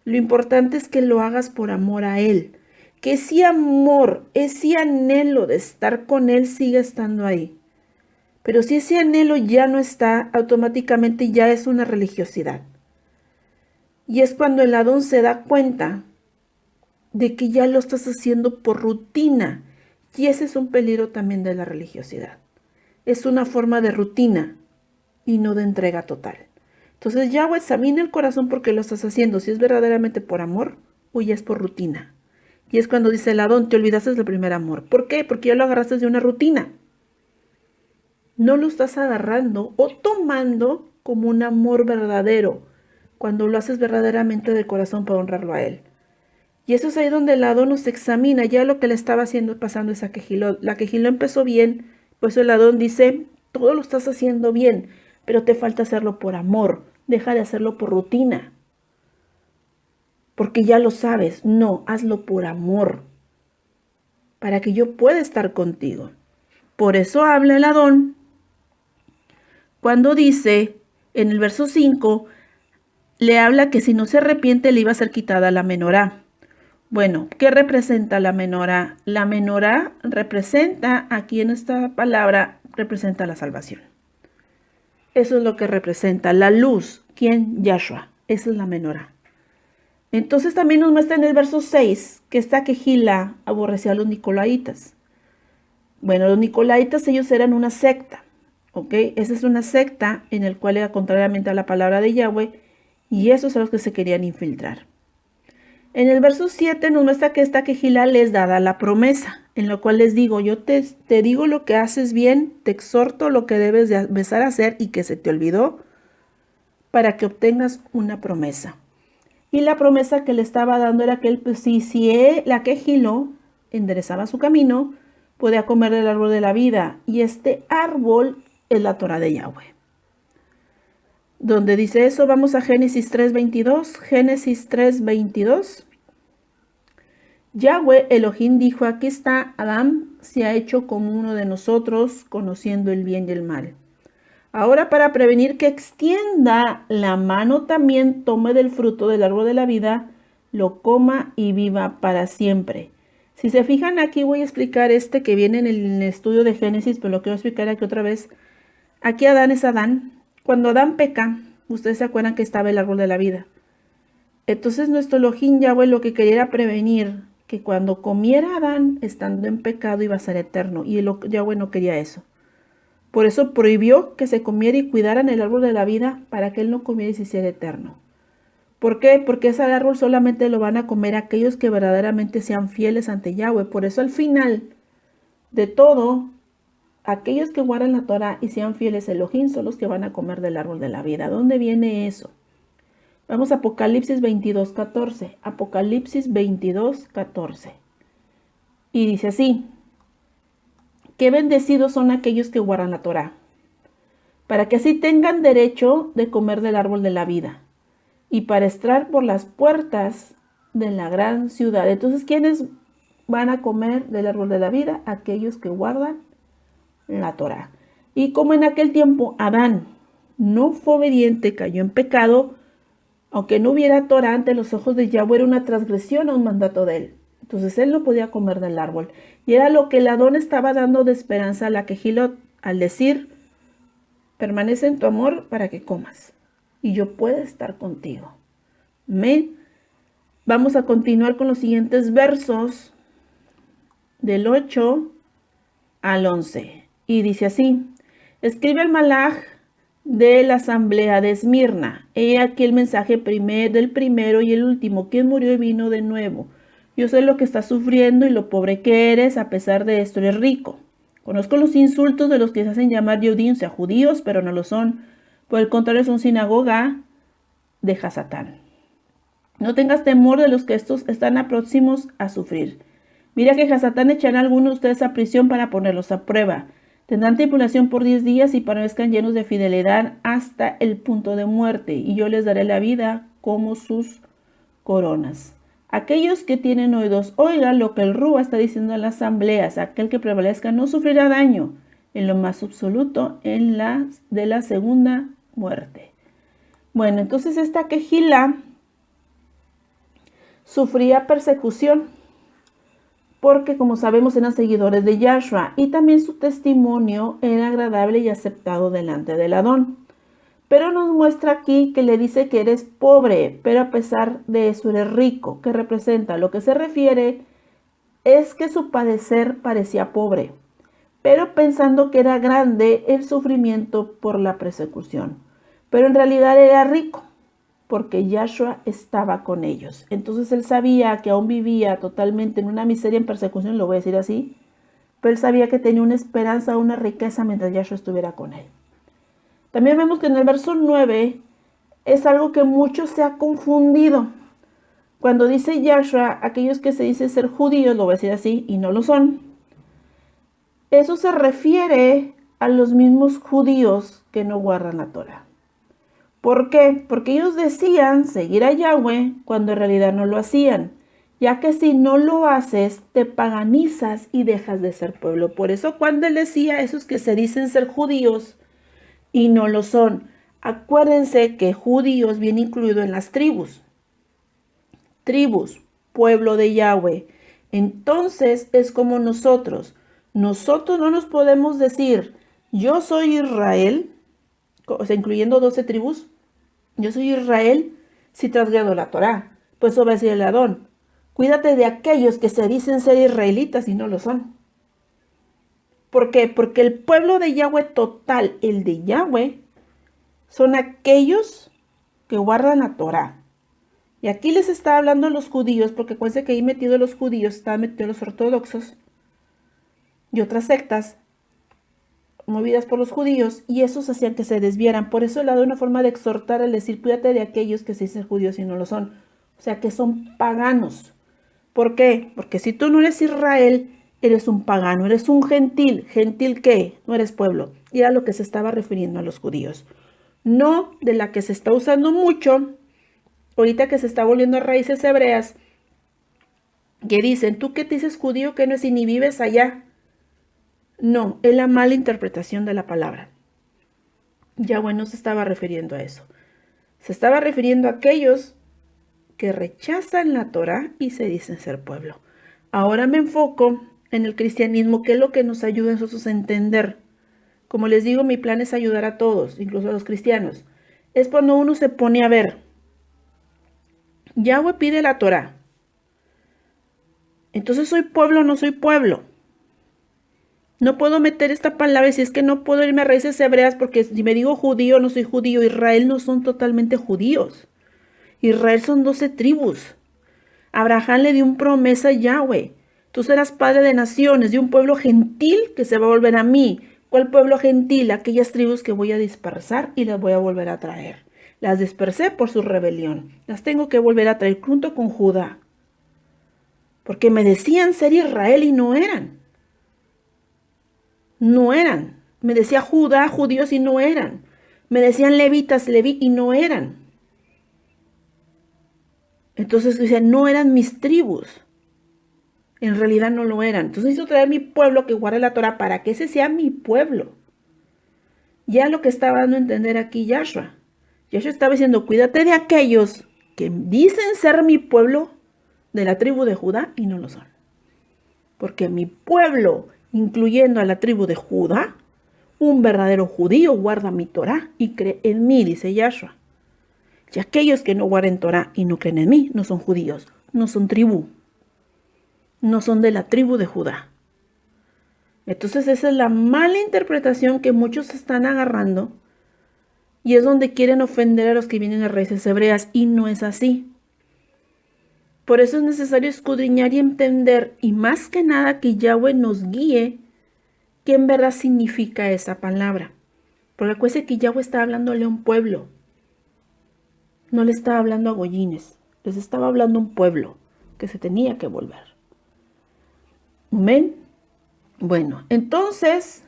Lo importante es que lo hagas por amor a Él. Que ese amor, ese anhelo de estar con Él siga estando ahí. Pero si ese anhelo ya no está, automáticamente ya es una religiosidad. Y es cuando el Adón se da cuenta de que ya lo estás haciendo por rutina. Y ese es un peligro también de la religiosidad. Es una forma de rutina y no de entrega total. Entonces Yahweh examina el corazón porque lo estás haciendo. Si es verdaderamente por amor o ya es por rutina. Y es cuando dice el Adón, te olvidaste del primer amor. ¿Por qué? Porque ya lo agarraste de una rutina. No lo estás agarrando o tomando como un amor verdadero, cuando lo haces verdaderamente de corazón para honrarlo a Él. Y eso es ahí donde el Adón nos examina. Ya lo que le estaba haciendo, pasando esa quejiló. La quejiló empezó bien, pues el Adón dice, todo lo estás haciendo bien, pero te falta hacerlo por amor. Deja de hacerlo por rutina. Porque ya lo sabes. No, hazlo por amor. Para que yo pueda estar contigo. Por eso habla el Adón cuando dice, en el verso 5, le habla que si no se arrepiente le iba a ser quitada la menorá. Bueno, ¿qué representa la menorá? La menorá representa, aquí en esta palabra, representa la salvación. Eso es lo que representa, la luz. ¿Quién? Yahshua. Esa es la menorá. Entonces también nos muestra en el verso 6 que esta quejilá aborrecía a los nicolaitas. Bueno, los nicolaitas, ellos eran una secta, ¿ok? Esa es una secta en el cual era contrariamente a la palabra de Yahweh, y esos son los que se querían infiltrar. En el verso 7 nos muestra que esta quejilá les daba la promesa, en lo cual les digo, yo te digo lo que haces bien, te exhorto lo que debes de empezar a hacer y que se te olvidó, para que obtengas una promesa. Y la promesa que le estaba dando era que él, pues, si la quejiló enderezaba su camino, podía comer del árbol de la vida. Y este árbol es la Torah de Yahweh. Donde dice eso, vamos a Génesis 3:22. Génesis 3:22. Yahweh Elohim dijo, aquí está Adán, se ha hecho como uno de nosotros, conociendo el bien y el mal. Ahora, para prevenir que extienda la mano, también tome del fruto del árbol de la vida, lo coma y viva para siempre. Si se fijan aquí voy a explicar que viene en el estudio de Génesis, pero lo quiero explicar aquí otra vez. Aquí Adán es Adán. Cuando Adán peca, ustedes se acuerdan que estaba el árbol de la vida. Entonces nuestro Elohim Yahweh lo que quería era prevenir que cuando comiera Adán, estando en pecado, iba a ser eterno. Y Yahweh no quería eso. Por eso prohibió que se comiera y cuidaran el árbol de la vida para que él no comiera y se hiciera eterno. ¿Por qué? Porque ese árbol solamente lo van a comer aquellos que verdaderamente sean fieles ante Yahweh. Por eso al final de todo, aquellos que guardan la Torah y sean fieles a Elohim son los que van a comer del árbol de la vida. ¿Dónde viene eso? Vamos a Apocalipsis 22:14. Apocalipsis 22:14. Y dice así: qué bendecidos son aquellos que guardan la Torah, para que así tengan derecho de comer del árbol de la vida y para entrar por las puertas de la gran ciudad. Entonces, ¿quiénes van a comer del árbol de la vida? Aquellos que guardan la Torah. Y como en aquel tiempo Adán no fue obediente, cayó en pecado, aunque no hubiera Torah ante los ojos de Yahweh, era una transgresión a un mandato de él. Entonces él no podía comer del árbol. Y era lo que el Adón estaba dando de esperanza a la Quejilot al decir: permanece en tu amor para que comas y yo pueda estar contigo. Amén. Vamos a continuar con los siguientes versos del 8 al 11. Y dice así: escribe el malaj de la asamblea de Esmirna. He aquí el mensaje del primero y el último, quien murió y vino de nuevo. Yo sé lo que estás sufriendo y lo pobre que eres, a pesar de esto eres rico. Conozco los insultos de los que se hacen llamar Yehudim, o sea, judíos, pero no lo son. Por el contrario, son sinagoga de Hasatán. No tengas temor de los que estos están próximos a sufrir. Mira que Hasatán echará a algunos de ustedes a prisión para ponerlos a prueba. Tendrán tribulación por 10 días y permanezcan llenos de fidelidad hasta el punto de muerte, y yo les daré la vida como sus coronas. Aquellos que tienen oídos, oigan lo que el Rúa está diciendo en las asambleas. Aquel que prevalezca no sufrirá daño en lo más absoluto de la segunda muerte. Bueno, entonces esta Quejilá sufría persecución porque, como sabemos, eran seguidores de Yahshua y también su testimonio era agradable y aceptado delante del Adón. Pero nos muestra aquí que le dice que eres pobre, pero a pesar de eso eres rico. ¿Qué representa? Lo que se refiere es que su padecer parecía pobre, pero pensando que era grande el sufrimiento por la persecución. Pero en realidad era rico, porque Yahshua estaba con ellos. Entonces él sabía que aún vivía totalmente en una miseria, en persecución, lo voy a decir así, pero él sabía que tenía una esperanza, una riqueza mientras Yahshua estuviera con él. También vemos que en el verso 9 es algo que muchos se ha confundido. Cuando dice Yahshua, aquellos que se dicen ser judíos, lo voy a decir así, y no lo son. Eso se refiere a los mismos judíos que no guardan la Torah. ¿Por qué? Porque ellos decían seguir a Yahweh cuando en realidad no lo hacían, ya que si no lo haces, te paganizas y dejas de ser pueblo. Por eso cuando él decía a esos que se dicen ser judíos y no lo son, acuérdense que judíos viene incluido en las tribus. Tribus, pueblo de Yahweh. Entonces es como nosotros. Nosotros no nos podemos decir, yo soy Israel, o sea, incluyendo 12 tribus, yo soy Israel si transgredo la Torá. Pues eso va a decir el Adón: cuídate de aquellos que se dicen ser israelitas y no lo son. ¿Por qué? Porque el pueblo de Yahweh total, el de Yahweh, son aquellos que guardan la Torá. Y aquí les está hablando a los judíos, porque acuérdense que ahí metidos los judíos, estaban metidos los ortodoxos y otras sectas movidas por los judíos, y esos hacían que se desviaran. Por eso le da una forma de exhortar al decir, cuídate de aquellos que se dicen judíos y no lo son. O sea, que son paganos. ¿Por qué? Porque si tú no eres Israel, eres un pagano, eres un gentil. ¿Gentil qué? No eres pueblo. Y era lo que se estaba refiriendo a los judíos. No de la que se está usando mucho, ahorita que se está volviendo a raíces hebreas, que dicen, tú que te dices judío, que no es y ni vives allá. No, es la mala interpretación de la palabra. Yahweh no se estaba refiriendo a eso. Se estaba refiriendo a aquellos que rechazan la Torá y se dicen ser pueblo. Ahora me enfoco en el cristianismo, que es lo que nos ayuda a nosotros a entender. Como les digo, mi plan es ayudar a todos, incluso a los cristianos. Es cuando uno se pone a ver. Yahweh pide la Torah. Entonces, ¿soy pueblo o no soy pueblo? No puedo meter esta palabra si es que no puedo irme a raíces hebreas, porque si me digo judío, no soy judío. Israel no son totalmente judíos. Israel son 12 tribus. Abraham le dio una promesa a Yahweh. Tú serás padre de naciones, de un pueblo gentil que se va a volver a mí. ¿Cuál pueblo gentil? Aquellas tribus que voy a dispersar y las voy a volver a traer. Las dispersé por su rebelión. Las tengo que volver a traer junto con Judá. Porque me decían ser Israel y no eran. No eran. Me decía Judá, judíos y no eran. Me decían levitas, leví y no eran. Entonces decían, no eran mis tribus. En realidad no lo eran. Entonces hizo traer mi pueblo que guarde la Torah para que ese sea mi pueblo. Ya lo que estaba dando a entender aquí Yahshua. Yahshua estaba diciendo, cuídate de aquellos que dicen ser mi pueblo de la tribu de Judá y no lo son. Porque mi pueblo, incluyendo a la tribu de Judá, un verdadero judío guarda mi Torah y cree en mí, dice Yahshua. Y aquellos que no guarden Torah y no creen en mí, no son judíos, no son tribu. No son de la tribu de Judá. Entonces esa es la mala interpretación que muchos están agarrando y es donde quieren ofender a los que vienen de raíces hebreas y no es así. Por eso es necesario escudriñar y entender y más que nada que Yahweh nos guíe qué en verdad significa esa palabra. Porque acuérdense que Yahweh está hablándole a un pueblo. No le estaba hablando a goyines, les estaba hablando a un pueblo que se tenía que volver. Amén. Bueno, entonces,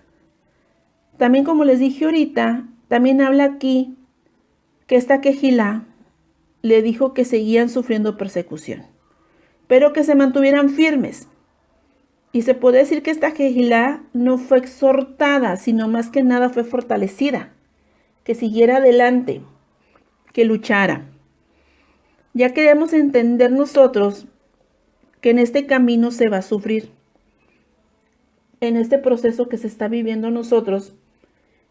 también como les dije ahorita, también habla aquí que esta Quejilá le dijo que seguían sufriendo persecución, pero que se mantuvieran firmes. Y se puede decir que esta Quejilá no fue exhortada, sino más que nada fue fortalecida, que siguiera adelante, que luchara. Ya queremos entender nosotros que en este camino se va a sufrir. En este proceso que se está viviendo nosotros,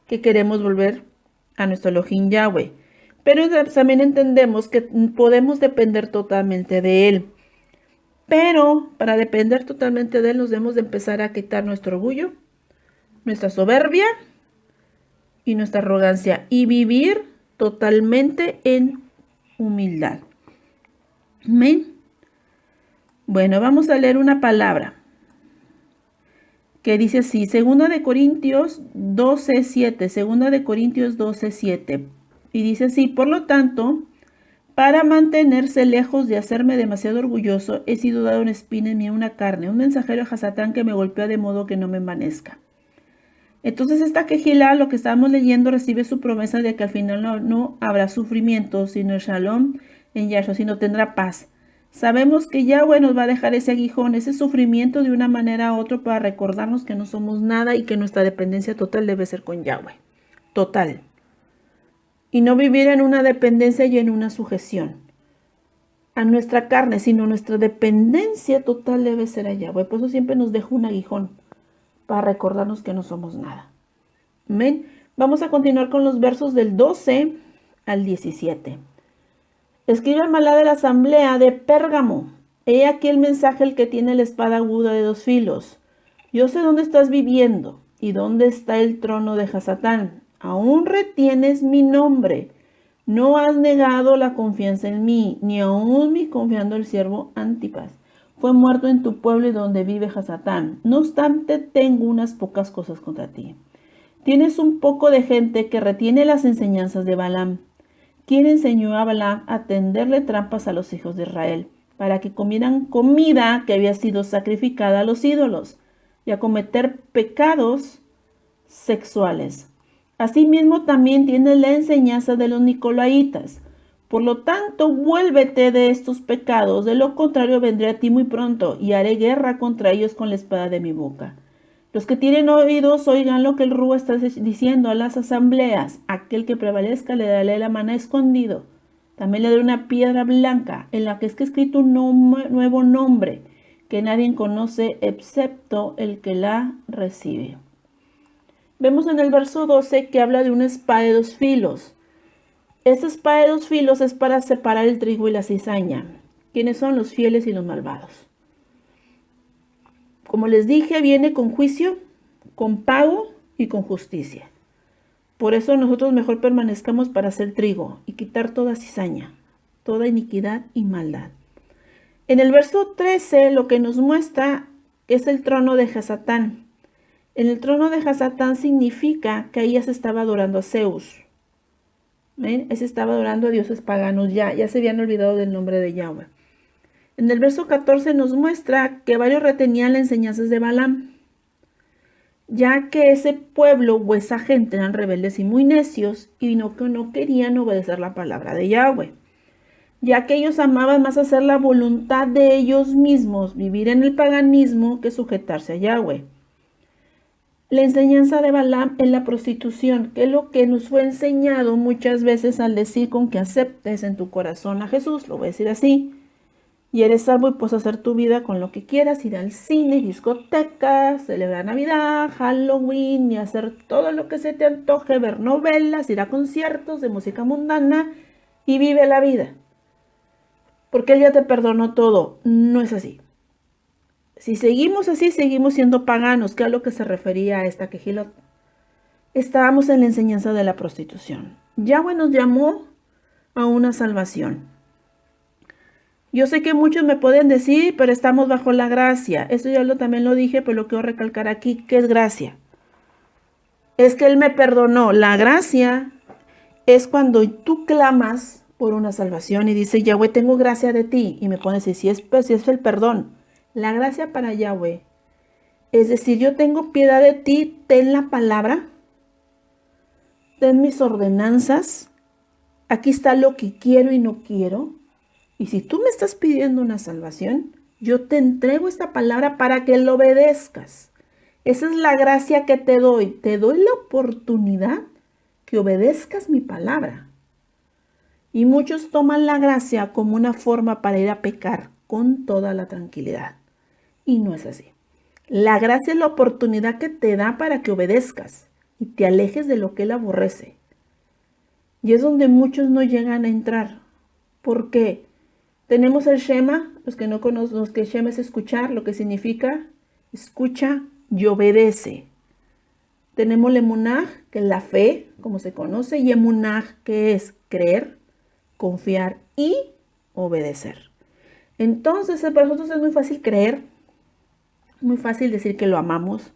que queremos volver a nuestro Elohim Yahweh. Pero también entendemos que podemos depender totalmente de Él. Pero para depender totalmente de Él nos debemos de empezar a quitar nuestro orgullo, nuestra soberbia y nuestra arrogancia y vivir totalmente en humildad. Amén. Bueno, vamos a leer una palabra que dice así, 2 de Corintios 12:7, 2 de Corintios 12:7, y dice así, por lo tanto, para mantenerse lejos de hacerme demasiado orgulloso, he sido dado una espina en mí, una carne, un mensajero de Hasatán que me golpea de modo que no me envanezca. Entonces esta Quejilá, lo que estamos leyendo, recibe su promesa de que al final no habrá sufrimiento, sino el shalom en Yahshua, sino tendrá paz. Sabemos que Yahweh nos va a dejar ese aguijón, ese sufrimiento de una manera u otra para recordarnos que no somos nada y que nuestra dependencia total debe ser con Yahweh. Total. Y no vivir en una dependencia y en una sujeción a nuestra carne, sino nuestra dependencia total debe ser a Yahweh. Por eso siempre nos deja un aguijón para recordarnos que no somos nada. Amén. Vamos a continuar con los versos del 12 al 17. Escribe al malá de la asamblea de Pérgamo. He aquí el mensaje el que tiene la espada aguda de 2 filos. Yo sé dónde estás viviendo y dónde está el trono de Hasatán. Aún retienes mi nombre. No has negado la confianza en mí, ni aún mi confiando el siervo Antipas. Fue muerto en tu pueblo y donde vive Hasatán. No obstante, tengo unas pocas cosas contra ti. Tienes un poco de gente que retiene las enseñanzas de Balaam, quien enseñó a Balaam a tenderle trampas a los hijos de Israel, para que comieran comida que había sido sacrificada a los ídolos, y a cometer pecados sexuales. Asimismo también tienes la enseñanza de los nicolaitas. Por lo tanto, vuélvete de estos pecados, de lo contrario vendré a ti muy pronto, y haré guerra contra ellos con la espada de mi boca. Los que tienen oídos, oigan lo que el Rúa está diciendo a las asambleas. Aquel que prevalezca le daré la maná escondido. También le daré una piedra blanca en la que está escrito un nuevo nombre, que nadie conoce excepto el que la recibe. Vemos en el verso 12 que habla de una espada de dos filos. Esta espada de dos filos es para separar el trigo y la cizaña. ¿Quiénes son los fieles y los malvados? Como les dije, viene con juicio, con pago y con justicia. Por eso nosotros mejor permanezcamos para hacer trigo y quitar toda cizaña, toda iniquidad y maldad. En el verso 13 lo que nos muestra es el trono de Hasatán. En el trono de Hasatán significa que ella se estaba adorando a Zeus. ¿Ven? Se estaba adorando a dioses paganos, ya se habían olvidado del nombre de Yahweh. En el verso 14 nos muestra que varios retenían las enseñanzas de Balaam, ya que ese pueblo o esa gente eran rebeldes y muy necios y no querían obedecer la palabra de Yahweh, ya que ellos amaban más hacer la voluntad de ellos mismos, vivir en el paganismo, que sujetarse a Yahweh. La enseñanza de Balaam es la prostitución, que es lo que nos fue enseñado muchas veces al decir con que aceptes en tu corazón a Jesús, lo voy a decir así, y eres salvo y puedes hacer tu vida con lo que quieras, ir al cine, discotecas, celebrar Navidad, Halloween y hacer todo lo que se te antoje, ver novelas, ir a conciertos de música mundana y vive la vida. Porque Él ya te perdonó todo. No es así. Si seguimos así, seguimos siendo paganos, que es a lo que se refería a esta Kehilot. Estábamos en la enseñanza de la prostitución. Yahweh nos llamó a una salvación. Yo sé que muchos me pueden decir, pero estamos bajo la gracia. Esto ya también lo dije, pero lo quiero recalcar aquí. ¿Qué es gracia? Es que Él me perdonó. La gracia es cuando tú clamas por una salvación y dices, Yahweh, tengo gracia de ti. Y me pones, si es el perdón. La gracia para Yahweh es decir, yo tengo piedad de ti, ten la palabra, ten mis ordenanzas. Aquí está lo que quiero y no quiero. Y si tú me estás pidiendo una salvación, yo te entrego esta palabra para que lo obedezcas. Esa es la gracia que te doy. Te doy la oportunidad que obedezcas mi palabra. Y muchos toman la gracia como una forma para ir a pecar con toda la tranquilidad. Y no es así. La gracia es la oportunidad que te da para que obedezcas y te alejes de lo que Él aborrece. Y es donde muchos no llegan a entrar. ¿Por qué? Tenemos el Shema, los que no conocen, los que Shema es escuchar, lo que significa escucha y obedece. Tenemos el Emunaj, que es la fe, como se conoce, y Emunaj, que es creer, confiar y obedecer. Entonces, para nosotros es muy fácil creer, muy fácil decir que lo amamos,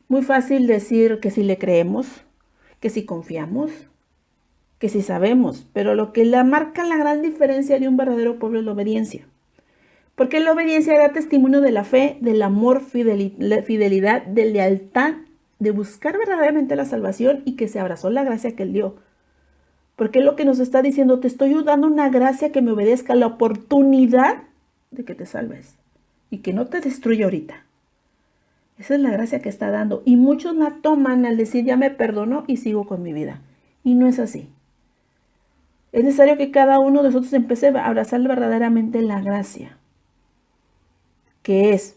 muy fácil decir que sí le creemos, que sí confiamos, que sí sabemos, pero lo que le marca la gran diferencia de un verdadero pueblo es la obediencia. Porque la obediencia da testimonio de la fe, del amor, fidelidad, de lealtad, de buscar verdaderamente la salvación y que se abrazó la gracia que Él dio. Porque es lo que nos está diciendo, te estoy dando una gracia que me obedezca, la oportunidad de que te salves y que no te destruya ahorita. Esa es la gracia que está dando. Y muchos la toman al decir, ya me perdonó y sigo con mi vida. Y no es así. Es necesario que cada uno de nosotros empiece a abrazar verdaderamente la gracia. Que es,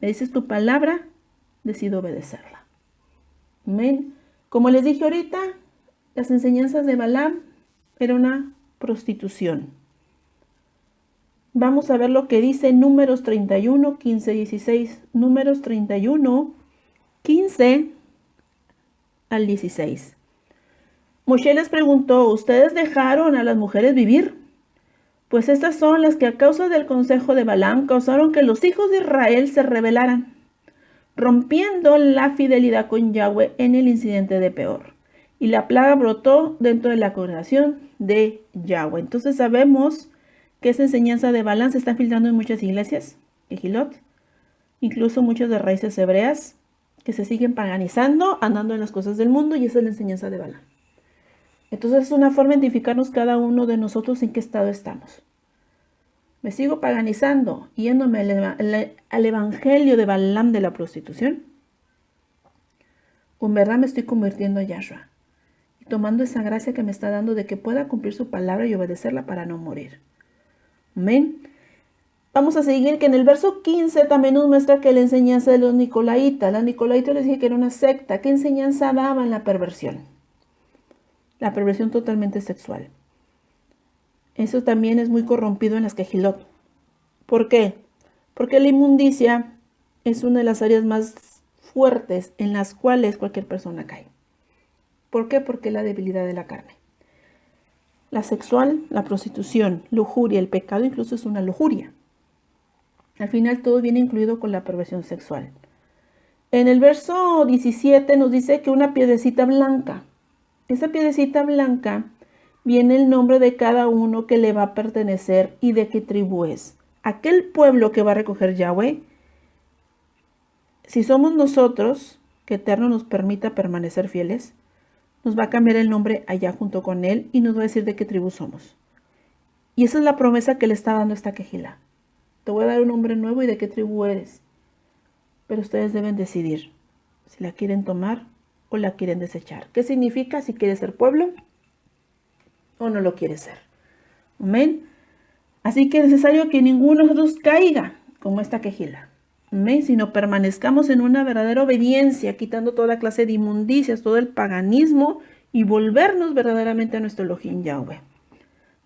me dices tu palabra, decido obedecerla. Amén. Como les dije ahorita, las enseñanzas de Balaam era una prostitución. Vamos a ver lo que dice Números 31, 15, 16. Números 31, 15 al 16. Moshe les preguntó, ¿ustedes dejaron a las mujeres vivir? Pues estas son las que a causa del consejo de Balaam causaron que los hijos de Israel se rebelaran, rompiendo la fidelidad con Yahweh en el incidente de Peor. Y la plaga brotó dentro de la congregación de Yahweh. Entonces sabemos que esa enseñanza de Balaam se está filtrando en muchas iglesias, Kehilot, incluso muchas de raíces hebreas, que se siguen paganizando, andando en las cosas del mundo, y esa es la enseñanza de Balaam. Entonces es una forma de identificarnos cada uno de nosotros en qué estado estamos. ¿Me sigo paganizando, yéndome al evangelio de Balaam de la prostitución? ¿O en verdad me estoy convirtiendo a Yahshua? Y tomando esa gracia que me está dando de que pueda cumplir su palabra y obedecerla para no morir. Amén. Vamos a seguir que en el verso 15 también nos muestra que la enseñanza de los nicolaitas. Los nicolaitas les dije que era una secta. ¿Qué enseñanza daban? La perversión. La perversión totalmente sexual. Eso también es muy corrompido en las quejilot. ¿Por qué? Porque la inmundicia es una de las áreas más fuertes en las cuales cualquier persona cae. ¿Por qué? Porque es la debilidad de la carne. La sexual, la prostitución, lujuria, el pecado incluso es una lujuria. Al final todo viene incluido con la perversión sexual. En el verso 17 nos dice que una piedrecita blanca. Esa piedrecita blanca viene el nombre de cada uno que le va a pertenecer y de qué tribu es. Aquel pueblo que va a recoger Yahweh, si somos nosotros, que Eterno nos permita permanecer fieles, nos va a cambiar el nombre allá junto con él y nos va a decir de qué tribu somos. Y esa es la promesa que le está dando esta quejila. Te voy a dar un nombre nuevo y de qué tribu eres. Pero ustedes deben decidir si la quieren tomar o la quieren desechar. ¿Qué significa si quieres ser pueblo o no lo quieres ser? Amén. Así que es necesario que ninguno de nosotros caiga como esta quejila. Amén. Sino permanezcamos en una verdadera obediencia, quitando toda clase de inmundicias, todo el paganismo y volvernos verdaderamente a nuestro Elohim Yahweh.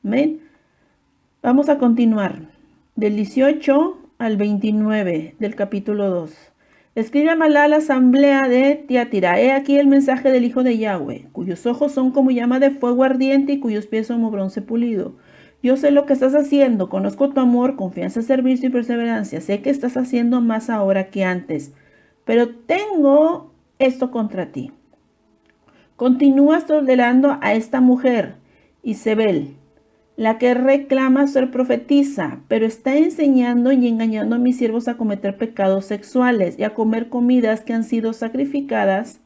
Amén. Vamos a continuar. Del 18 al 29 del capítulo 2. Escribe a Malá la asamblea de Tiatira. He aquí el mensaje del Hijo de Yahweh, cuyos ojos son como llama de fuego ardiente y cuyos pies son como bronce pulido. Yo sé lo que estás haciendo, conozco tu amor, confianza, servicio y perseverancia. Sé que estás haciendo más ahora que antes, pero tengo esto contra ti. Continúas tolerando a esta mujer, Isabel, la que reclama ser profetisa, pero está enseñando y engañando a mis siervos a cometer pecados sexuales y a comer comidas que han sido sacrificadas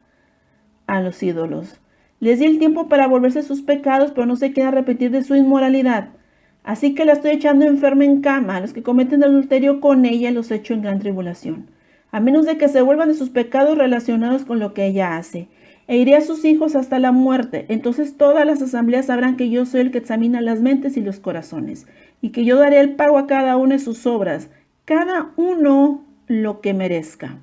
a los ídolos. Les di el tiempo para volverse sus pecados, pero no se quieren arrepentir de su inmoralidad. Así que la estoy echando enferma en cama. A los que cometen adulterio con ella los echo en gran tribulación, a menos de que se vuelvan de sus pecados relacionados con lo que ella hace. E iré a sus hijos hasta la muerte. Entonces todas las asambleas sabrán que yo soy el que examina las mentes y los corazones, y que yo daré el pago a cada uno de sus obras, cada uno lo que merezca.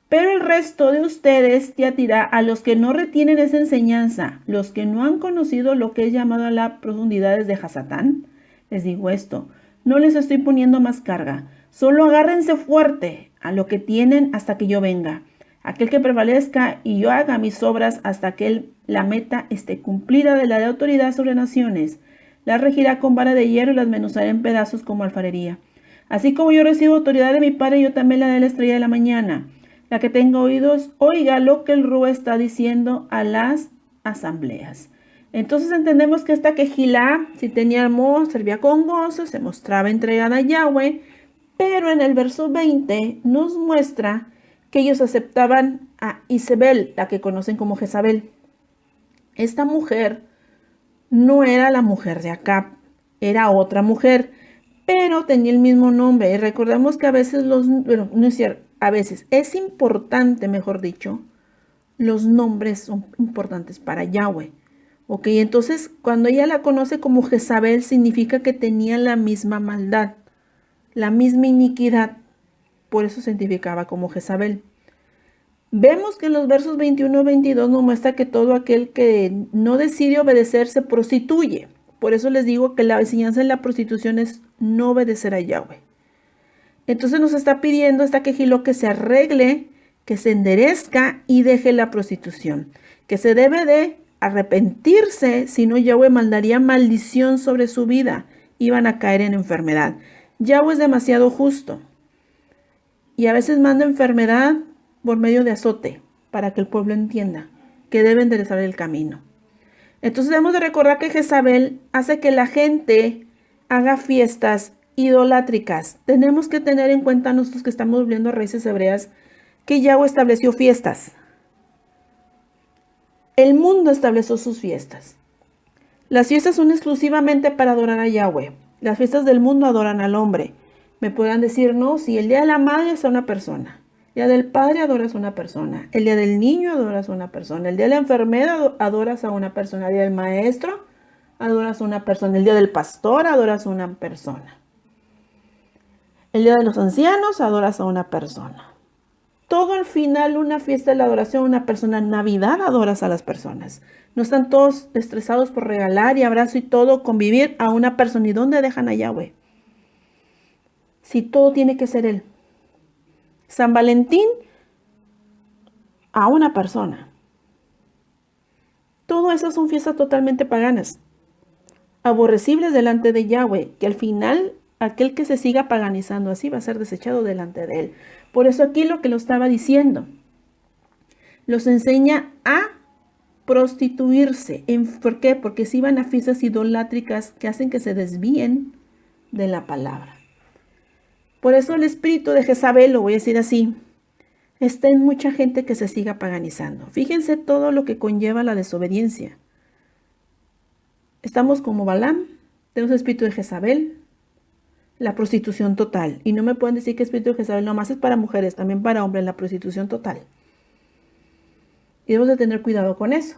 Pero el resto de ustedes, Tiatira, a los que no retienen esa enseñanza, los que no han conocido lo que es llamado a las profundidades de Hasatán, les digo esto, no les estoy poniendo más carga, solo agárrense fuerte a lo que tienen hasta que yo venga. Aquel que prevalezca y yo haga mis obras hasta que la meta esté cumplida de la de autoridad sobre naciones, las regirá con vara de hierro y las menuzaré en pedazos como alfarería. Así como yo recibo autoridad de mi Padre, yo también la de la estrella de la mañana. La que tenga oídos, oiga lo que el Rúa está diciendo a las asambleas. Entonces entendemos que esta quejilá, si tenía amor, servía con gozo, se mostraba entregada a Yahweh, pero en el verso 20 nos muestra que ellos aceptaban a Isabel, la que conocen como Jezabel. Esta mujer no era la mujer de Acab, era otra mujer, pero tenía el mismo nombre. Y recordemos que a veces no es cierto, a veces es importante, mejor dicho, los nombres son importantes para Yahweh. Ok, entonces cuando ella la conoce como Jezabel, significa que tenía la misma maldad, la misma iniquidad. Por eso se identificaba como Jezabel. Vemos que en los versos 21 y 22 nos muestra que todo aquel que no decide obedecer se prostituye. Por eso les digo que la enseñanza de la prostitución es no obedecer a Yahweh. Entonces nos está pidiendo esta quejiló que se arregle, que se enderezca y deje la prostitución. Que se debe de arrepentirse, si no Yahweh mandaría maldición sobre su vida. Iban a caer en enfermedad. Yahweh es demasiado justo. Y a veces manda enfermedad por medio de azote, para que el pueblo entienda que debe enderezar el camino. Entonces debemos de recordar que Jezabel hace que la gente haga fiestas idolátricas. Tenemos que tener en cuenta nosotros que estamos volviendo a raíces hebreas, que Yahweh estableció fiestas. El mundo estableció sus fiestas. Las fiestas son exclusivamente para adorar a Yahweh. Las fiestas del mundo adoran al hombre. Me podrán decir, no, si el día de la madre es a una persona. El día del padre adoras a una persona. El día del niño adoras a una persona. El día de la enfermera adoras a una persona. El día del maestro adoras a una persona. El día del pastor adoras a una persona. El día de los ancianos adoras a una persona. Todo al final una fiesta de la adoración a una persona. En Navidad adoras a las personas. No están todos estresados por regalar y abrazo y todo, convivir a una persona. ¿Y dónde dejan a Yahweh? Si todo tiene que ser Él. San Valentín a una persona. Todo eso son fiestas totalmente paganas. Aborrecibles delante de Yahweh, que al final aquel que se siga paganizando así va a ser desechado delante de Él. Por eso aquí lo que lo estaba diciendo, los enseña a prostituirse. ¿Por qué? Porque si van a fiestas idolátricas que hacen que se desvíen de la palabra. Por eso el espíritu de Jezabel, lo voy a decir así, está en mucha gente que se siga paganizando. Fíjense todo lo que conlleva la desobediencia. Estamos como Balaam, tenemos el espíritu de Jezabel, la prostitución total. Y no me pueden decir que el espíritu de Jezabel nomás es para mujeres, también para hombres, la prostitución total. Y debemos de tener cuidado con eso.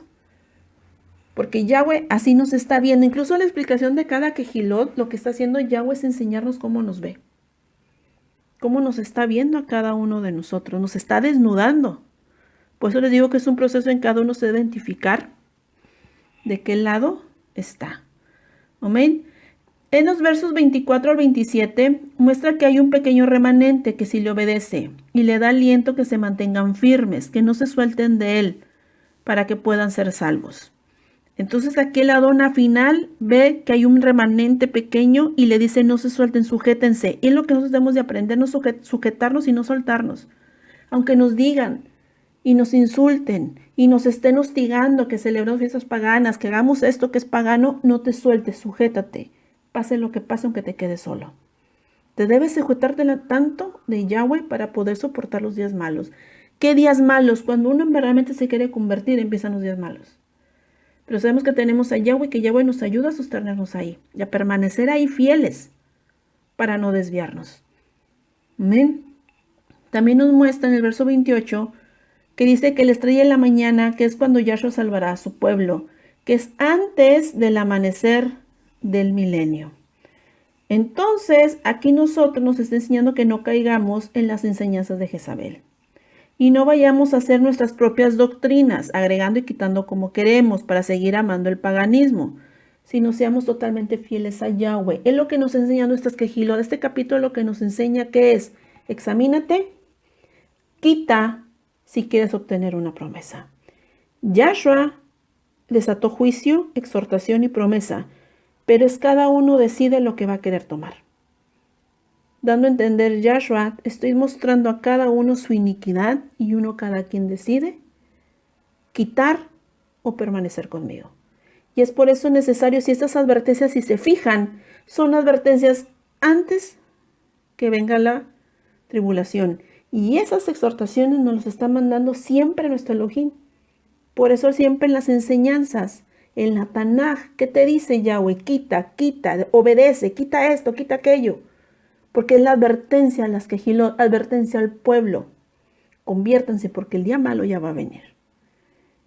Porque Yahweh así nos está viendo. Incluso la explicación de cada quejilot, lo que está haciendo Yahweh es enseñarnos cómo nos ve. Cómo nos está viendo a cada uno de nosotros. Nos está desnudando. Por eso les digo que es un proceso en cada uno se debe identificar de qué lado está. Amén. En los versos 24 al 27 muestra que hay un pequeño remanente que si le obedece y le da aliento que se mantengan firmes, que no se suelten de él para que puedan ser salvos. Entonces aquí la dona final ve que hay un remanente pequeño y le dice no se suelten, sujétense. Y es lo que nosotros debemos de aprender, no sujetarnos y no soltarnos. Aunque nos digan y nos insulten y nos estén hostigando que celebremos fiestas paganas, que hagamos esto que es pagano, no te sueltes, sujétate. Pase lo que pase aunque te quedes solo. Te debes sujetarte tanto de Yahweh para poder soportar los días malos. ¿Qué días malos? Cuando uno verdaderamente se quiere convertir, empiezan los días malos. Pero sabemos que tenemos a Yahweh, que Yahweh nos ayuda a sostenernos ahí y a permanecer ahí fieles para no desviarnos. Amén. También nos muestra en el verso 28 que dice que la estrella de la mañana, que es cuando Yahshua salvará a su pueblo, que es antes del amanecer del milenio. Entonces, aquí nosotros nos está enseñando que no caigamos en las enseñanzas de Jezabel. Y no vayamos a hacer nuestras propias doctrinas, agregando y quitando como queremos para seguir amando el paganismo, sino seamos totalmente fieles a Yahweh. Es lo que nos enseña nuestras quejilot. Este capítulo lo que nos enseña que es, examínate, quita si quieres obtener una promesa. Yahshua desató juicio, exhortación y promesa, pero es cada uno decide lo que va a querer tomar. Dando a entender Yahshua, estoy mostrando a cada uno su iniquidad y uno cada quien decide quitar o permanecer conmigo. Y es por eso necesario, si estas advertencias, si se fijan, son advertencias antes que venga la tribulación. Y esas exhortaciones nos las está mandando siempre nuestro Elohim. Por eso siempre en las enseñanzas, en la Tanaj, ¿qué te dice Yahweh? Quita, obedece, quita esto, quita aquello. Porque es la advertencia a las quejilot, advertencia al pueblo. Conviértanse porque el día malo ya va a venir.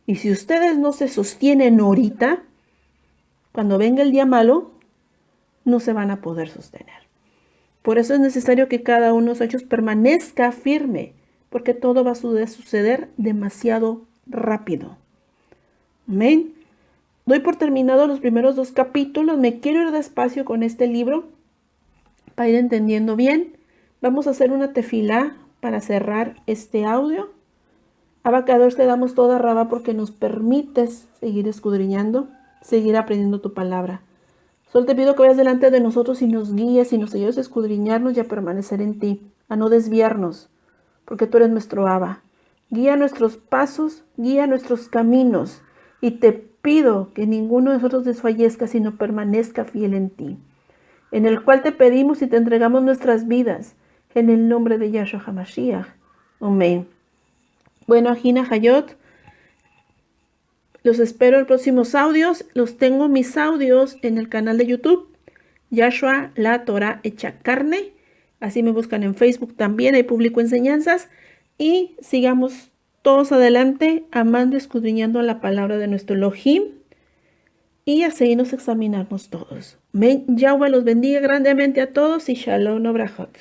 Y si ustedes no se sostienen ahorita, cuando venga el día malo, no se van a poder sostener. Por eso es necesario que cada uno de nosotros permanezca firme, porque todo va a suceder demasiado rápido. Amén. Doy por terminado los primeros 2 capítulos. Me quiero ir despacio con este libro para ir entendiendo bien. Vamos a hacer una tefilá para cerrar este audio. Abacadosh, te damos toda Rabá porque nos permites seguir escudriñando, seguir aprendiendo tu palabra. Solo te pido que vayas delante de nosotros y nos guíes y nos ayudes a escudriñarnos y a permanecer en ti, a no desviarnos, porque tú eres nuestro Abba. Guía nuestros pasos, guía nuestros caminos y te pido que ninguno de nosotros desfallezca, sino permanezca fiel en ti, en el cual te pedimos y te entregamos nuestras vidas, en el nombre de Yahshua HaMashiach. Amén. Bueno, Ajina Hayot, los espero en próximos audios. Los tengo mis audios en el canal de YouTube, Yahshua la Torah hecha carne. Así me buscan en Facebook también, ahí publico enseñanzas. Y sigamos todos adelante, amando y escudriñando la palabra de nuestro Elohim. Y a seguirnos examinarnos todos. Yahweh los bendiga grandemente a todos y Shalom Obrajot.